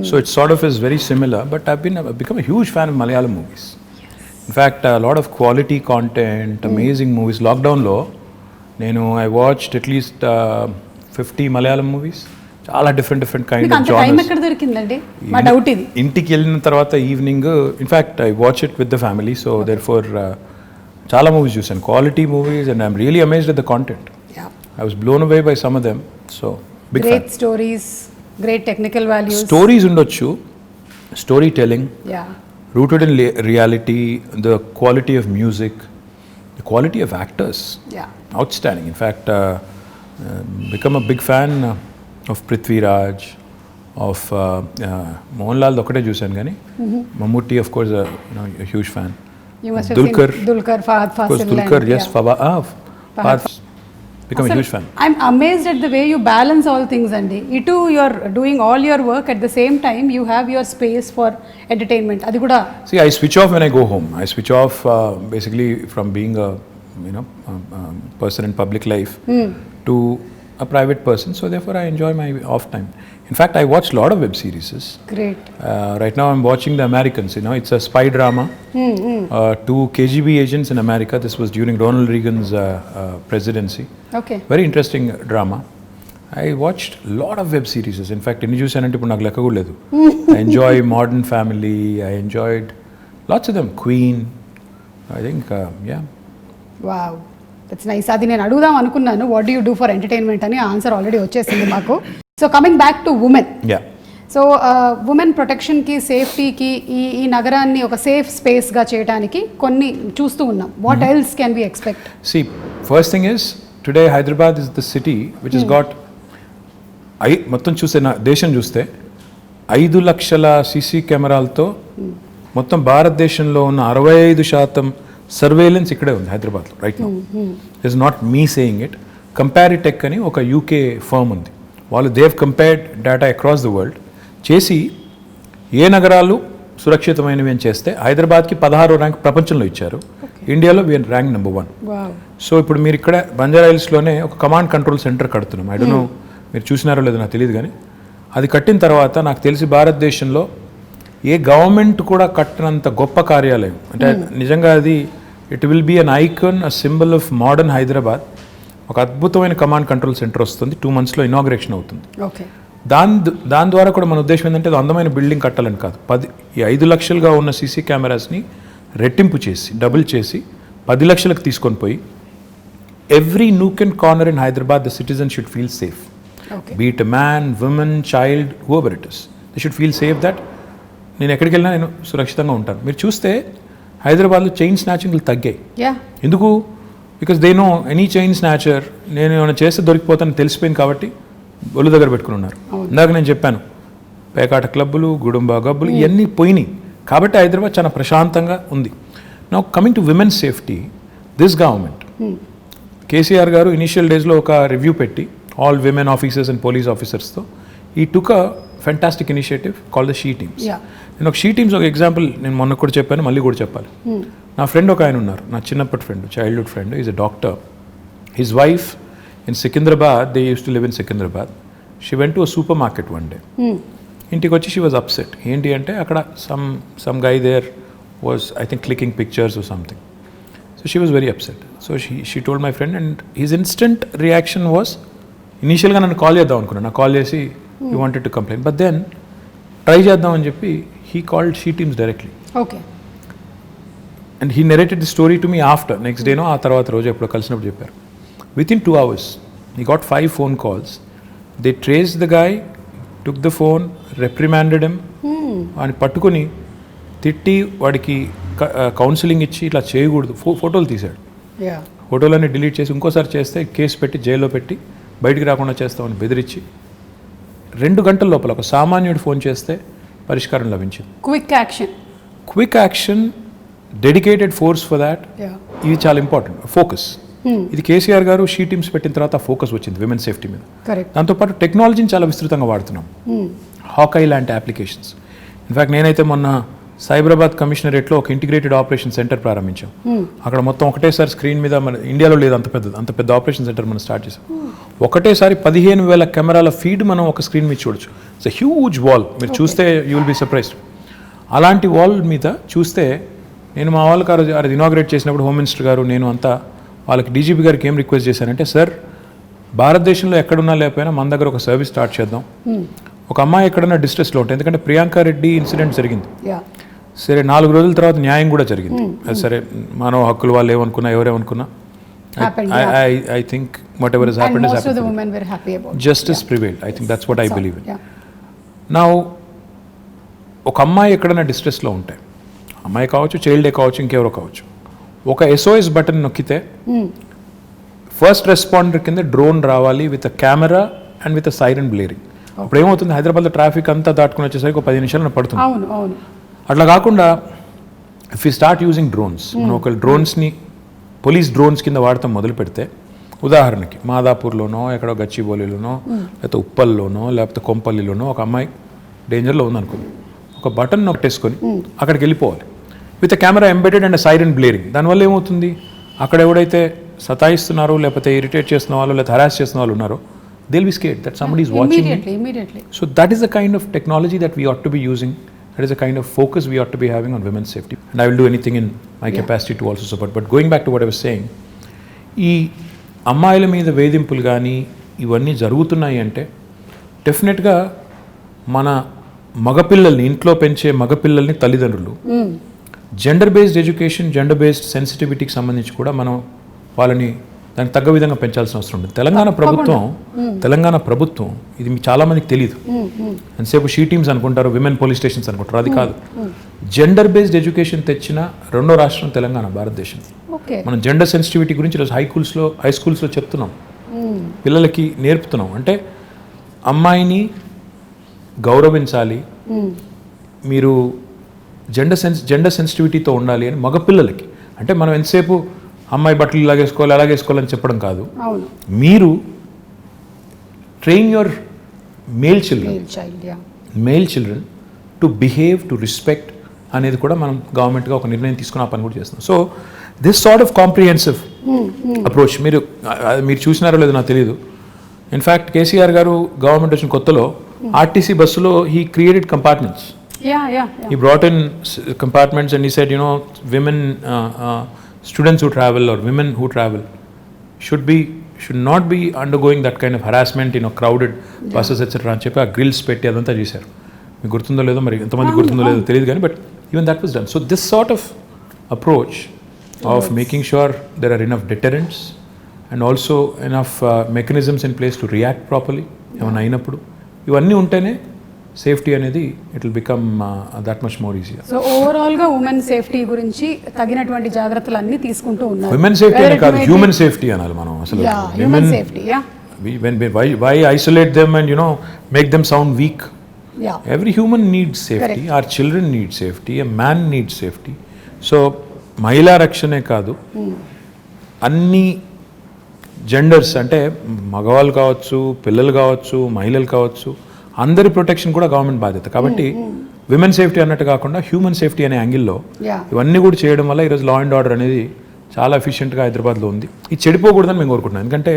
So it's sort of is very similar, but I've become a huge fan of Malayalam movies. In fact, a lot of quality content, amazing movies. Lockdown lo I watched at least 50 Malayalam movies. Chaala different kind of genres. Time ekkada dorikindandi? Ma doubt idi. Intiki ellina tarvata evening, in fact I watch it with the family, so therefore chaala movies chusanu, quality movies, and I'm really amazed at the content. Yeah. I was blown away by some of them. So big great stories, great technical values. Stories ఉండొచ్చు, story telling, yeah, rooted in reality, the quality of music, the quality of actors, yeah. outstanding. In fact, become a big fan of Prithvi Raj, of Mohanlal ఒకటే చూశాను కానీ Mammootty of course a huge fan. You must have Dulquer, seen Dulquer, Fahad of course Fasil. Dulquer, yes, Yeah. Fahad, become a huge fan. I'm amazed at the way you balance all things, Andy. Itu you're doing all your work at the same time you have your space for entertainment. Adi kuda. See, I switch off when I go home. I switch off basically from being a person in public life to a private person. So therefore, I enjoy my off time. In fact, I watch a lot of web series. Great. Right now, I'm watching The Americans. It's a spy drama. Two KGB agents in America. This was during Ronald Reagan's presidency. Okay. Very interesting drama. I watched a lot of web series. In fact, in చూసానంటే ఇప్పుడు నాకు లెక్క కూడా లేదు. I enjoy Modern Family. I enjoyed lots of them. Queen. I think, yeah. Wow. That's nice. అది నేను అడుగుదాం అనుకున్నాను. What do you do for entertainment అని ఆన్సర్ ఆల్రెడీ వచ్చేసింది మాకు. So coming back to women. Yeah. So women ప్రొటెక్షన్కి, సేఫ్టీకి, ఈ నగరాన్ని ఒక సేఫ్ స్పేస్గా చేయడానికి కొన్ని చూస్తూ ఉన్నాం. What else can we expect? See, first thing is, today Hyderabad is the city which has got, మొత్తం చూస్తే నా దేశం చూస్తే 5 లక్షల సీసీ కెమెరాలతో మొత్తం భారతదేశంలో ఉన్న 65% సర్వేలెన్స్ ఇక్కడే ఉంది హైదరాబాద్లో right now. Is not me saying it. Comparitech అని ఒక యూకే ఫర్మ్ ఉంది, వాళ్ళు they've compared data across the world చేసి ఏ నగరాలు సురక్షితమైనవి అని చేస్తే హైదరాబాద్కి 16వ ర్యాంక్ ప్రపంచంలో ఇచ్చారు. ఇండియాలో వీఆర్ ర్యాంక్ నెంబర్ 1. సో ఇప్పుడు మీరు ఇక్కడ బంజారా హిల్స్లోనే ఒక కమాండ్ కంట్రోల్ సెంటర్ కడుతున్నాం. ఐ డోంట్ నో మీరు చూసినారో లేదో నాకు తెలియదు, కానీ అది కట్టిన తర్వాత నాకు తెలిసి భారతదేశంలో ఏ గవర్నమెంట్ కూడా కట్టినంత గొప్ప కార్యాలయం. అంటే నిజంగా అది it will be an icon, a symbol of modern Hyderabad. ఒక అద్భుతమైన కమాండ్ కంట్రోల్ సెంటర్ వస్తుంది, 2 monthsలో ఇనాగ్రేషన్ అవుతుంది. ఓకే. దాని ద్వారా కూడా మన ఉద్దేశం ఏంటంటే అది అందమైన బిల్డింగ్ కట్టాలని కాదు, 5 లక్షలుగా ఉన్న సీసీ కెమెరాస్ని రెట్టింపు చేసి డబుల్ చేసి 10 లక్షలకు తీసుకొని పోయి every nook and corner in Hyderabad the citizen should feel safe. Be it man, women, child, whoever it is, they should feel safe that నేను ఎక్కడికి వెళ్ళినా నేను సురక్షితంగా ఉంటాను. మీరు చూస్తే హైదరాబాద్లో చైన్ స్నాచింగ్లు తగ్గాయి. ఎందుకు? Because they know any chain snatcher నేను ఏమైనా చేస్తే దొరికిపోతాను తెలిసిపోయింది కాబట్టి ఒళ్ళు దగ్గర పెట్టుకుని ఉన్నారు. ఇందాక నేను చెప్పాను పేకాట క్లబ్బులు, గుడుంబా గబ్బులు ఇవన్నీ పోయినాయి కాబట్టి హైదరాబాద్ చాలా ప్రశాంతంగా ఉంది. Now coming to women safety, this government KCR garu initial డేస్లో ఒక రివ్యూ పెట్టి all women officers and police ఆఫీసర్స్తో ఈ took a fantastic initiative call the she teams. నేను ఒక షీ టీమ్స్ ఒక ఎగ్జాంపుల్ నేను మొన్న కూడా చెప్పాను, మళ్ళీ కూడా చెప్పాలి. నా ఫ్రెండ్ ఒక ఆయన ఉన్నారు, నా చిన్నప్పటి friend, childhood friend, is a doctor. His wife in Secunderabad, they use to live in Secunderabad. She went to a supermarket one day. ఇంటికి వచ్చి షీ వాజ్ అప్సెట్. ఏంటి అంటే అక్కడ some guy there was I think clicking pictures or something. So she was very upset. So she told my friend and his instant reaction was, ఇనీషియల్గా నన్ను call చేద్దాం అనుకున్నాను, నాకు కాల్ చేసి you wanted to complaint, but then try చేద్దాం అని చెప్పి he called she teams directly. Okay. And he narrated the story to me after, next డేనో ఆ తర్వాత రోజు ఎప్పుడో కలిసినప్పుడు చెప్పారు. Within 2 hours he got 5 phone calls. They traced the guy, took the phone, reprimanded him, అని పట్టుకొని తిట్టి వాడికి కౌన్సిలింగ్ ఇచ్చి ఇట్లా చేయకూడదు, ఫోటోలు తీశాడు. ఫోటోలన్నీ డిలీట్ చేసి ఇంకోసారి చేస్తే కేసు పెట్టి జైల్లో పెట్టి బయటికి రాకుండా చేస్తామని బెదిరించి 2 గంటల లోపల ఒక సామాన్యుడు ఫోన్ చేస్తే పరిష్కారం లభించింది. Quick action, dedicated force for that. ఇది చాలా ఇంపార్టెంట్. ఫోకస్, ఇది కేసీఆర్ గారు షీ టీమ్స్ పెట్టిన తర్వాత ఫోకస్ వచ్చింది విమెన్ సేఫ్టీ మీద. దాంతోపాటు టెక్నాలజీని చాలా విస్తృతంగా వాడుతున్నాం, హాకై లాంటి అప్లికేషన్స్. ఇన్ఫ్యాక్ట్ నేనైతే మొన్న సైబరాబాద్ కమిషనరేట్లో ఒక ఇంటిగ్రేటెడ్ ఆపరేషన్ సెంటర్ ప్రారంభించాం. అక్కడ మొత్తం ఒకటేసారి స్క్రీన్ మీద, మన ఇండియాలో లేదు అంత పెద్ద ఆపరేషన్ సెంటర్ మనం స్టార్ట్ చేసాం. ఒకటేసారి 15,000 కెమెరాల ఫీడ్ మనం ఒక స్క్రీన్ మీద చూడొచ్చు. ఇట్స్ ఎ హ్యూజ్ వాల్, మీరు చూస్తే యూ విల్ బీ సర్ప్రైజ్డ్. అలాంటి వాల్ మీద చూస్తే నేను మా వాళ్ళకి అది ఇనాగ్రేట్ చేసినప్పుడు హోమ్ మినిస్టర్ గారు నేను అంతా వాళ్ళకి డీజీపీ గారికి ఏం రిక్వెస్ట్ చేశానంటే, సార్ భారతదేశంలో ఎక్కడున్నా లేకపోయినా మన దగ్గర ఒక సర్వీస్ స్టార్ట్ చేద్దాం. ఒక అమ్మాయి ఎక్కడన్నా డిస్ట్రెస్లో ఉంటుంది, ఎందుకంటే ప్రియాంక రెడ్డి ఇన్సిడెంట్ జరిగింది, సరే 4 రోజుల తర్వాత న్యాయం కూడా జరిగింది. సరే మానవ హక్కులు వాళ్ళు ఏమనుకున్నా ఎవరేమనుకున్నా happened. I think whatever has happened And has most of the happened. women were happy about it. Justice prevailed. I think that's what I So, believe in. yeah. Now, ఒక అమ్మాయి ఎక్కడైనా డిస్ట్రెస్లో ఉంటే, అమ్మాయి కావచ్చు, చైల్డే కావచ్చు, ఇంకెవరో కావచ్చు, ఒక SOS బటన్ నొక్కితే ఫస్ట్ రెస్పాండర్ కింద డ్రోన్ రావాలి with a camera and with a siren blaring. అప్పుడు ఏమవుతుంది, హైదరాబాద్లో ట్రాఫిక్ అంతా దాటుకుని వచ్చేసరికి ఒక 10 నిమిషాలు పడుతుంది. అవును అవును. అట్లా కాకుండా if you start using drones, మనం ఒక డ్రోన్స్ని పోలీస్ డ్రోన్స్ కింద వాడటం మొదలు పెడితే, ఉదాహరణకి మాదాపూర్లోనో ఎక్కడో గచ్చిబౌలిలోనో లేకపోతే ఉప్పల్లోనో లేకపోతే కొంపల్లిలోనో ఒక అమ్మాయి డేంజర్లో ఉందనుకోండి, ఒక బటన్ నొక్కేసుకొని అక్కడికి వెళ్ళిపోవాలి with camera embedded and siren blaring. దానివల్ల ఏమవుతుంది, అక్కడ ఎవడైతే సతాయిస్తున్నారో లేకపోతే ఇరిటేట్ చేస్తున్న వాళ్ళు లేకపోతే హరాస్ చేస్తున్న వాళ్ళు ఉన్నారో, they'll be scared that somebody is watching me. Immediately. So that is the kind of technology that we ought to be using. That is the kind of focus we ought to be having on women's safety. And I will do anything in my capacity to also support. But going back to what I was saying, ఈ అమ్మాయిల మీద వేధింపులు కానీ ఇవన్నీ జరుగుతున్నాయి అంటే డెఫినెట్గా మన మగపిల్లల్ని, ఇంట్లో పెంచే మగపిల్లల్ని తల్లిదండ్రులు gender based education, gender based సెన్సిటివిటీకి సంబంధించి కూడా మనం వాళ్ళని దానికి తగ్గ విధంగా పెంచాల్సిన అవసరం ఉంది. తెలంగాణ ప్రభుత్వం ఇది చాలా మందికి తెలియదు. ఎంతసేపు షీ టీమ్స్ అనుకుంటారు, విమెన్ పోలీస్ స్టేషన్స్ అనుకుంటారు. అది కాదు, జెండర్ బేస్డ్ ఎడ్యుకేషన్ తెచ్చిన రెండో రాష్ట్రం తెలంగాణ, భారతదేశం. మనం జెండర్ సెన్సిటివిటీ గురించి ఈరోజు హై స్కూల్స్లో చెప్తున్నాం, పిల్లలకి నేర్పుతున్నాం. అంటే అమ్మాయిని గౌరవించాలి, మీరు జెండర్ సెన్సిటివిటీతో ఉండాలి అని మగపిల్లలకి. అంటే మనం ఎంతసేపు అమ్మాయి బట్టలు ఇలాగేసుకోవాలి అలాగేసుకోవాలని చెప్పడం కాదు. మీరు train your male children to behave, to respect అనేది కూడా మనం గవర్నమెంట్గా ఒక నిర్ణయం తీసుకుని ఆ పని కూడా చేస్తున్నాం. So this sort of comprehensive approach మీరు చూసినారో లేదో నాకు తెలియదు. ఇన్ఫ్యాక్ట్ KCR గారు గవర్నమెంట్ వచ్చిన కొత్తలో RTC బస్సులో he created compartments. He brought in compartments and he said, women, students who travel or women who travel should not be undergoing that kind of harassment in crowded buses etc. అని చెప్పి ఆ grills పెట్టి అదంతా చేశారు. మీకు గుర్తుందో లేదో, మరి ఎంతమంది గుర్తుందో లేదో తెలియదు కానీ, but even that was done. So this sort of approach of making sure there are enough deterrents and also enough mechanisms in place to react properly ఏమైనా అయినప్పుడు, ఇవన్నీ ఉంటేనే సేఫ్టీ అనేది it will become that much more easier. So overall గా women safety గురించి తగినటువంటి జాగ్రత్తలు అన్ని తీసుకుంటూ ఉన్నారు. ఉమెన్ సేఫ్టీ అని కాదు, హ్యూమన్ సేఫ్టీ అనాలి మనం అసలు. Human safety, why isolate them and make them sound weak? Every human needs safety. Our children need safety, a man needs safety. So మహిళా రక్షణే కాదు, అన్ని జెండర్స్ అంటే మగవాళ్ళు కావచ్చు, పిల్లలు కావచ్చు, మహిళలు కావచ్చు, అందరి ప్రొటెక్షన్ కూడా గవర్నమెంట్ బాధ్యత. కాబట్టి విమెన్ సేఫ్టీ అన్నట్టు కాకుండా హ్యూమన్ సేఫ్టీ అనే యాంగిల్లో ఇవన్నీ కూడా చేయడం వల్ల ఈరోజు లా అండ్ ఆర్డర్ అనేది చాలా ఎఫిషియెంట్గా హైదరాబాద్లో ఉంది. ఇది చెడిపోకూడదని మేము కోరుకుంటున్నాం. ఎందుకంటే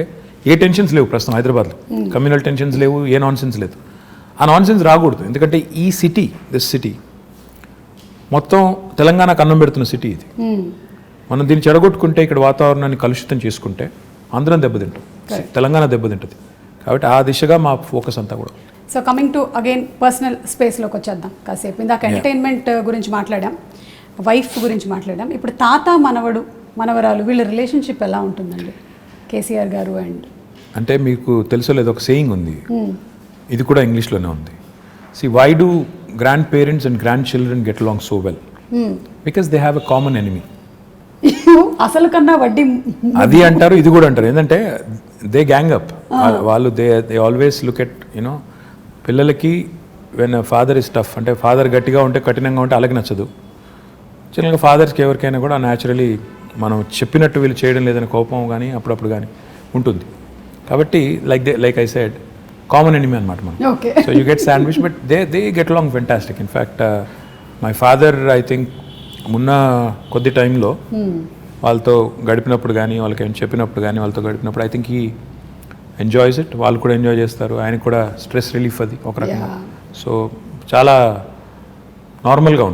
ఏ టెన్షన్స్ లేవు ప్రస్తుతం హైదరాబాద్లో, కమ్యూనల్ టెన్షన్స్ లేవు, ఏ నాన్సెన్స్ లేదు. ఆ నాన్సెన్స్ రాకూడదు. ఎందుకంటే ఈ దిస్ సిటీ మొత్తం తెలంగాణకు అన్నం పెడుతున్న సిటీ ఇది. మనం దీన్ని చెడగొట్టుకుంటే, ఇక్కడ వాతావరణాన్ని కలుషితం చేసుకుంటే అందరం దెబ్బతింటాం, తెలంగాణ దెబ్బతింటుంది. కాబట్టి ఆ దిశగా మా ఫోకస్ అంతా కూడా. So coming to again personal స్పేస్లోకి వచ్చేద్దాం కాసేపు. ఇందాక ఎంటర్టైన్మెంట్ గురించి మాట్లాడాం, వైఫ్ గురించి మాట్లాడాం. ఇప్పుడు తాత మనవరాలు వీళ్ళ రిలేషన్షిప్ ఎలా ఉంటుందండి KCR గారు? అండ్ అంటే మీకు తెలుసో లేదో, ఒక సేయింగ్ ఉంది, ఇది కూడా ఇంగ్లీష్లోనే ఉంది. Why do grandparents and grandchildren get along so well? Because they have a common enemy. అసలు కన్నా వడ్డీ అది అంటారు, ఇది కూడా అంటారు. ఏంటంటే దే గ్యాంగ్ అప్. వాళ్ళు దే ఆల్వేస్ లుక్ ఎట్ పిల్లలకి వెన్ ఫాదర్ ఇస్ టఫ్, అంటే ఫాదర్ గట్టిగా ఉంటే, కఠినంగా ఉంటే అలాగే నచ్చదు. చిన్నగా ఫాదర్స్కి ఎవరికైనా కూడా న్యాచురలీ మనం చెప్పినట్టు వీళ్ళు చేయడం లేదని కోపం కానీ అప్పుడప్పుడు కానీ ఉంటుంది. కాబట్టి like I said, common enemy అనమాట మనం. So you get sandwich, but they get along fantastic. In fact my father I think మొన్న కొద్ది టైంలో వాళ్ళతో గడిపినప్పుడు కానీ, వాళ్ళకి ఏమైనా చెప్పినప్పుడు కానీ, వాళ్ళతో గడిపినప్పుడు I think he enjoys it. వాళ్ళు కూడా ఎంజాయ్ చేస్తారు, ఆయనకు కూడా స్ట్రెస్ రిలీఫ్ అది ఒక రకంగా. సో చాలా నార్మల్గా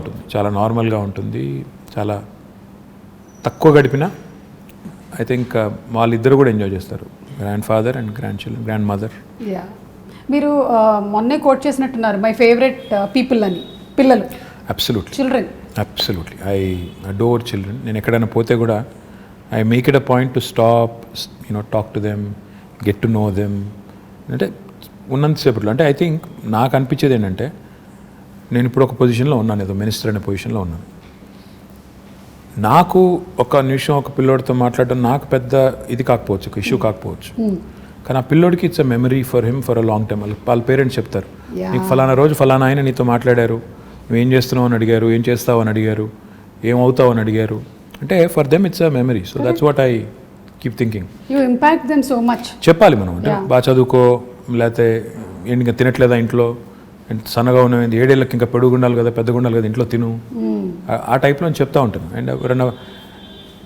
ఉంటుంది, చాలా తక్కువ గడిపిన ఐ థింక్ వాళ్ళిద్దరు కూడా ఎంజాయ్ చేస్తారు, grand father and grand children, grand mother. మీరు మొన్నే కోట్ చేసినట్టున్నారు, మై ఫేవరెట్ పీపుల్ అని, పిల్లలు. Absolutely, children. Absolutely, I adore children. నేను ఎక్కడైనా పోతే కూడా I make it a point to stop talk to them, get to know them. అంటే ఉన్నంతసేపట్లో అంటే ఐ థింక్ నాకు అనిపించేది ఏంటంటే నేను ఇప్పుడు ఒక పొజిషన్లో ఉన్నాను, ఏదో మినిస్టర్ అనే పొజిషన్లో ఉన్నాను. నాకు ఒక నిమిషం ఒక పిల్లోడితో మాట్లాడడం నాకు పెద్ద ఇది కాకపోవచ్చు, ఒక ఇష్యూ కాకపోవచ్చు. కానీ ఆ పిల్లోడికి it's a memory for him for a long time. వాళ్ళ పేరెంట్స్ చెప్తారు, నీకు ఫలానా రోజు ఫలానా ఆయన నీతో మాట్లాడారు, నువ్వేం చేస్తున్నావు అని అడిగారు, ఏం చేస్తావు అని అడిగారు, ఏమవుతావు అని అడిగారు. అంటే for them it's a memory. So that's what I keep thinking. You impact them so much. చెప్పాలి మనం అంటే బాగా చదువుకో, లేకపోతే ఏంటి ఇంకా తినట్లేదా ఇంట్లో, సన్నగా ఉన్నది 7 ఏళ్ళకి ఇంకా పెరుగుండాలి కదా, పెద్దగా ఉండాలి కదా, ఇంట్లో తిను, ఆ టైప్లో చెప్తూ ఉంటాను. అండ్ ఎవరైనా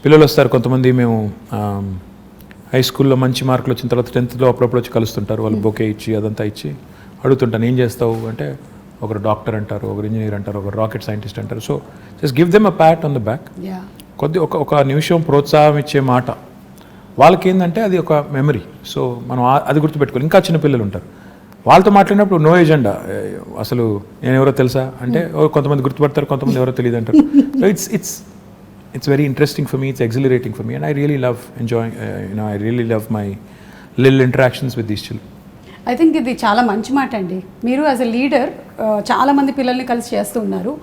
పిల్లలు వస్తారు కొంతమంది, మేము హై స్కూల్లో మంచి మార్కులు వచ్చిన తర్వాత 10th అప్పుడప్పుడు వచ్చి కలుస్తుంటారు, వాళ్ళు బొకే ఇచ్చి అదంతా ఇచ్చి అడుగుతుంటాను ఏం చేస్తావు అంటే, ఒకరు డాక్టర్ అంటారు, ఒకరు ఇంజనీర్ అంటారు, ఒకరు రాకెట్ సైంటిస్ట్ అంటారు. So just give them a Pat on the back. ఒక నిమిషం ప్రోత్సాహం ఇచ్చే మాట వాళ్ళకి ఏంటంటే అది ఒక మెమరీ. సో మనం అది గుర్తుపెట్టుకోవాలి. ఇంకా చిన్న పిల్లలు ఉంటారు, వాళ్ళతో మాట్లాడినప్పుడు నో ఎజెండా, అసలు నేను ఎవరో తెలుసా అంటే కొంతమంది గుర్తుపడతారు, కొంతమంది ఎవరో తెలియదు అంటారు. So it's very interesting for me, it's exhilarating for me, and I really love enjoying, I really love my little interactions with these children. I think ఇది చాలా మంచి మాట అండి. మీరు యాజ్ ఎ లీడర్ చాలామంది పిల్లల్ని కలిసి చేస్తూ ఉన్నారు.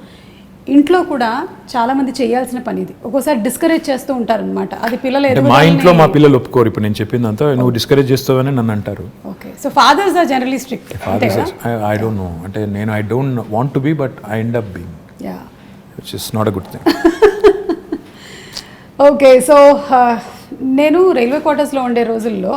ఇంట్లో కూడా చాలా మంది చేయాల్సిన పని ఇది. ఒక్కోసారి డిస్కరేజ్ చేస్తూ ఉంటారు అనమాట. అది పిల్లలు మా ఇంట్లో మా పిల్లలు ఒప్పుకోరు. ఇప్పుడు నేను చెప్పిందంతా నువ్వు డిస్కరేజ్ చేస్తావని నన్ను అంటారు. Okay, so fathers are generally strict. I don't know, అంటే నేను I don't want to be, but I end up being, which is not a good thing. Okay, so నేను రైల్వే క్వార్టర్స్లో ఉండే రోజుల్లో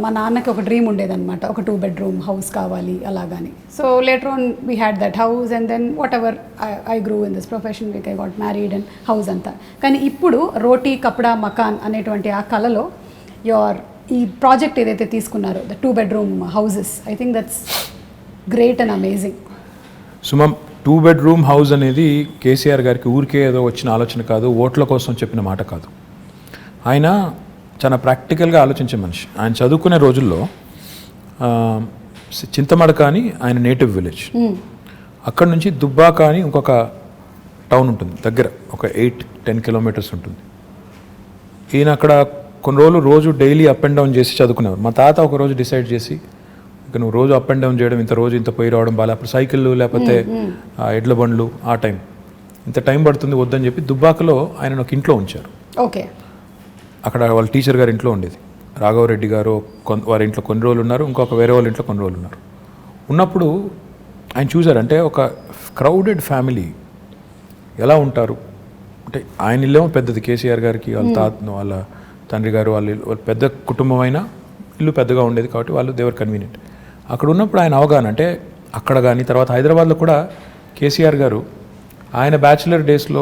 మా నాన్నకి ఒక డ్రీమ్ ఉండేదన్నమాట, ఒక 2 bedroom హౌస్ కావాలి అలాగని. So later on we had that house, and then whatever I grew in this profession, I got married and house అంతా. కానీ ఇప్పుడు రోటీ కప్డా మకాన్ అనేటువంటి ఆ కళలో ఈ ప్రాజెక్ట్ ఏదైతే తీసుకున్నారో, the 2 bedroom houses, I think that's great and amazing. సుమం, 2 bedroom హౌస్ అనేది కేసీఆర్ గారికి ఊరికే ఏదో వచ్చిన ఆలోచన కాదు, ఓట్ల కోసం చెప్పిన మాట కాదు. ఆయన చాలా ప్రాక్టికల్గా ఆలోచించే మనిషి. ఆయన చదువుకునే రోజుల్లో చింతమడక అని ఆయన నేటివ్ విలేజ్, అక్కడ నుంచి దుబ్బాక అని ఇంకొక టౌన్ ఉంటుంది దగ్గర, ఒక 8-10 kilometers ఉంటుంది. ఈయన అక్కడ కొన్ని రోజులు రోజు డైలీ అప్ అండ్ డౌన్ చేసి చదువుకునేవారు. మా తాత ఒక రోజు డిసైడ్ చేసి, ఇక నువ్వు రోజు అప్ అండ్ డౌన్ చేయడం, ఇంత పోయి రావడం బాగా, అప్పుడు సైకిళ్ళు లేకపోతే ఎడ్ల బండ్లు, ఆ టైం ఇంత టైం పడుతుంది వద్దని చెప్పి దుబ్బాకలో ఆయన ఒక ఇంట్లో ఉంచారు. ఓకే, అక్కడ వాళ్ళ టీచర్ గారి ఇంట్లో ఉండేది. రాఘవరెడ్డి గారు వారి ఇంట్లో కొన్ని రోజులు ఉన్నారు, ఇంకొక వేరే వాళ్ళ ఇంట్లో కొన్ని రోజులు ఉన్నారు. ఉన్నప్పుడు ఆయన చూసారంటే ఒక క్రౌడెడ్ ఫ్యామిలీ ఎలా ఉంటారు అంటే, ఆయన ఇల్లేమో పెద్దది, కేసీఆర్ గారికి వాళ్ళ తండ్రి గారు వాళ్ళ పెద్ద కుటుంబం అయినా ఇల్లు పెద్దగా ఉండేది కాబట్టి వాళ్ళు దేవర్ కన్వీనియంట్. అక్కడ ఉన్నప్పుడు ఆయన అవగాహన అంటే, అక్కడ కానీ తర్వాత హైదరాబాద్లో కూడా కేసీఆర్ గారు ఆయన బ్యాచిలర్ డేస్లో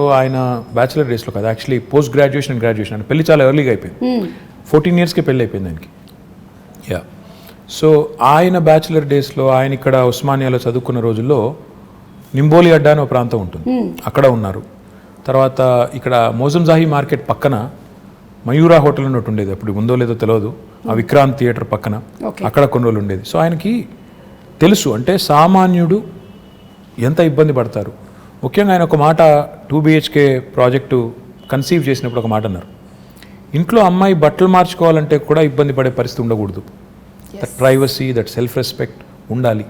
కాదు, actually post graduation and graduation అంటే పెళ్లి చాలా ఎర్లీగా అయిపోయింది. 14 yearsకే పెళ్ళి అయిపోయింది ఆయనకి. సో ఆయన బ్యాచిలర్ డేస్లో ఆయన ఇక్కడ ఉస్మానియాలో చదువుకున్న రోజుల్లో నింబోలి అడ్డా అనే ఒక ప్రాంతం ఉంటుంది, అక్కడ ఉన్నారు. తర్వాత ఇక్కడ మోజంజాహి మార్కెట్ పక్కన మయూరా హోటల్ అని ఒకటి ఉండేది, అప్పుడు ఉందో లేదో తెలియదు, ఆ విక్రాంత్ థియేటర్ పక్కన, అక్కడ కొన్ని రోజులు ఉండేది. సో ఆయనకి తెలుసు అంటే సామాన్యుడు ఎంత ఇబ్బంది పడతారు. ముఖ్యంగా ఆయన ఒక మాట 2 BHK ప్రాజెక్టు కన్సీవ్ చేసినప్పుడు ఒక మాట అన్నారు, ఇంట్లో అమ్మాయి బట్టలు మార్చుకోవాలంటే కూడా ఇబ్బంది పడే పరిస్థితి ఉండకూడదు, that privacy, that self respect ఉండాలి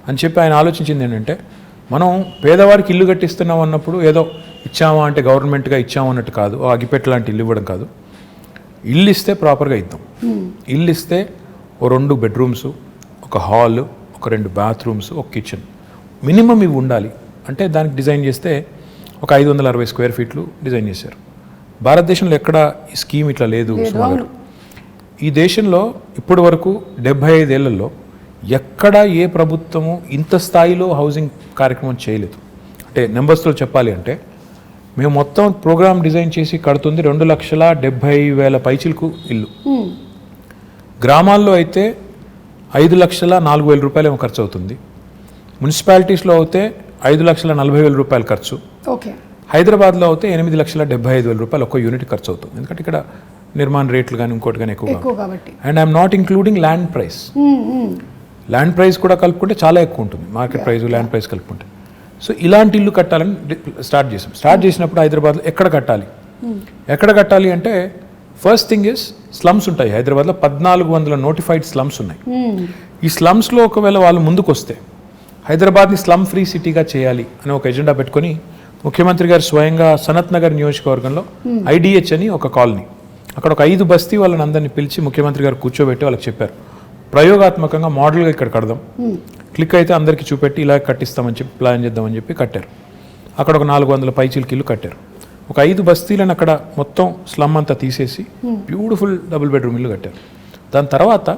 అని చెప్పి ఆయన ఆలోచించింది ఏంటంటే, మనం పేదవారికి ఇల్లు కట్టిస్తున్నాం అన్నప్పుడు ఏదో ఇచ్చామా అంటే గవర్నమెంట్గా ఇచ్చాము అన్నట్టు కాదు, అగిపెట్ట లాంటి ఇల్లు ఇవ్వడం కాదు, ఇల్లు ఇస్తే ప్రాపర్గా ఇద్దాం. ఇల్లు ఇస్తే ఓ 2 bedrooms, ఒక హాల్, ఒక 2 bathrooms, ఒక కిచెన్ మినిమం ఇవి ఉండాలి అంటే దానికి డిజైన్ చేస్తే ఒక 560 square feet డిజైన్ చేశారు. భారతదేశంలో ఎక్కడ ఈ స్కీమ్ ఇట్లా లేదు. ఈ దేశంలో ఇప్పటి వరకు 75 ఏళ్లలో ఎక్కడా ఏ ప్రభుత్వము ఇంత స్థాయిలో హౌసింగ్ కార్యక్రమం చేయలేదు. అంటే నెంబర్స్లో చెప్పాలి అంటే, మేము మొత్తం ప్రోగ్రామ్ డిజైన్ చేసి కడుతుంది 2,70,000 పైచిలకు ఇల్లు. గ్రామాల్లో అయితే 5,04,000 రూపాయలు ఏమో ఖర్చు అవుతుంది. మున్సిపాలిటీస్లో అయితే 5,40,000 రూపాయలు ఖర్చు. ఓకే, హైదరాబాద్లో అయితే 8,75,000 రూపాయలు ఒక్క యూనిట్ ఖర్చు అవుతుంది. ఎందుకంటే ఇక్కడ నిర్మాణ రేట్లు కానీ ఇంకోటి కానీ ఎక్కువ కాబట్టి. And I'm not including land price. Land price కూడా కలుపుకుంటే చాలా ఎక్కువ ఉంటుంది, మార్కెట్ ప్రైస్ ల్యాండ్ ప్రైస్ కలుపుకుంటే. సో ఇలాంటి ఇల్లు కట్టాలని స్టార్ట్ చేసినప్పుడు హైదరాబాద్లో ఎక్కడ కట్టాలి, ఎక్కడ కట్టాలి అంటే ఫస్ట్ థింగ్ ఇస్ స్లమ్స్ ఉంటాయి హైదరాబాద్లో 1400 నోటిఫైడ్ స్లమ్స్ ఉన్నాయి. ఈ స్లమ్స్లో ఒకవేళ వాళ్ళు ముందుకు వస్తే హైదరాబాద్ని స్లమ్ ఫ్రీ సిటీగా చేయాలి అని ఒక ఎజెండా పెట్టుకొని ముఖ్యమంత్రి గారు స్వయంగా సనత్ నగర్ నియోజకవర్గంలో ఐడిహెచ్ అని ఒక కాలనీ, అక్కడ ఒక 5 బస్తీ వాళ్ళని అందరినీ పిలిచి ముఖ్యమంత్రి గారు కూర్చోబెట్టి వాళ్ళకి చెప్పారు, ప్రయోగాత్మకంగా మోడల్గా ఇక్కడ కడదాం, క్లిక్ అయితే అందరికీ చూపెట్టి ఇలా కట్టిస్తామని చెప్పి ప్లాన్ చేద్దామని చెప్పి కట్టారు. అక్కడ ఒక 400 పైచీలకి ఇల్లు కట్టారు. ఒక 5 బస్తీలను అక్కడ మొత్తం స్లమ్ అంతా తీసేసి బ్యూటిఫుల్ డబుల్ బెడ్రూమ్ ఇల్లు కట్టారు. దాని తర్వాత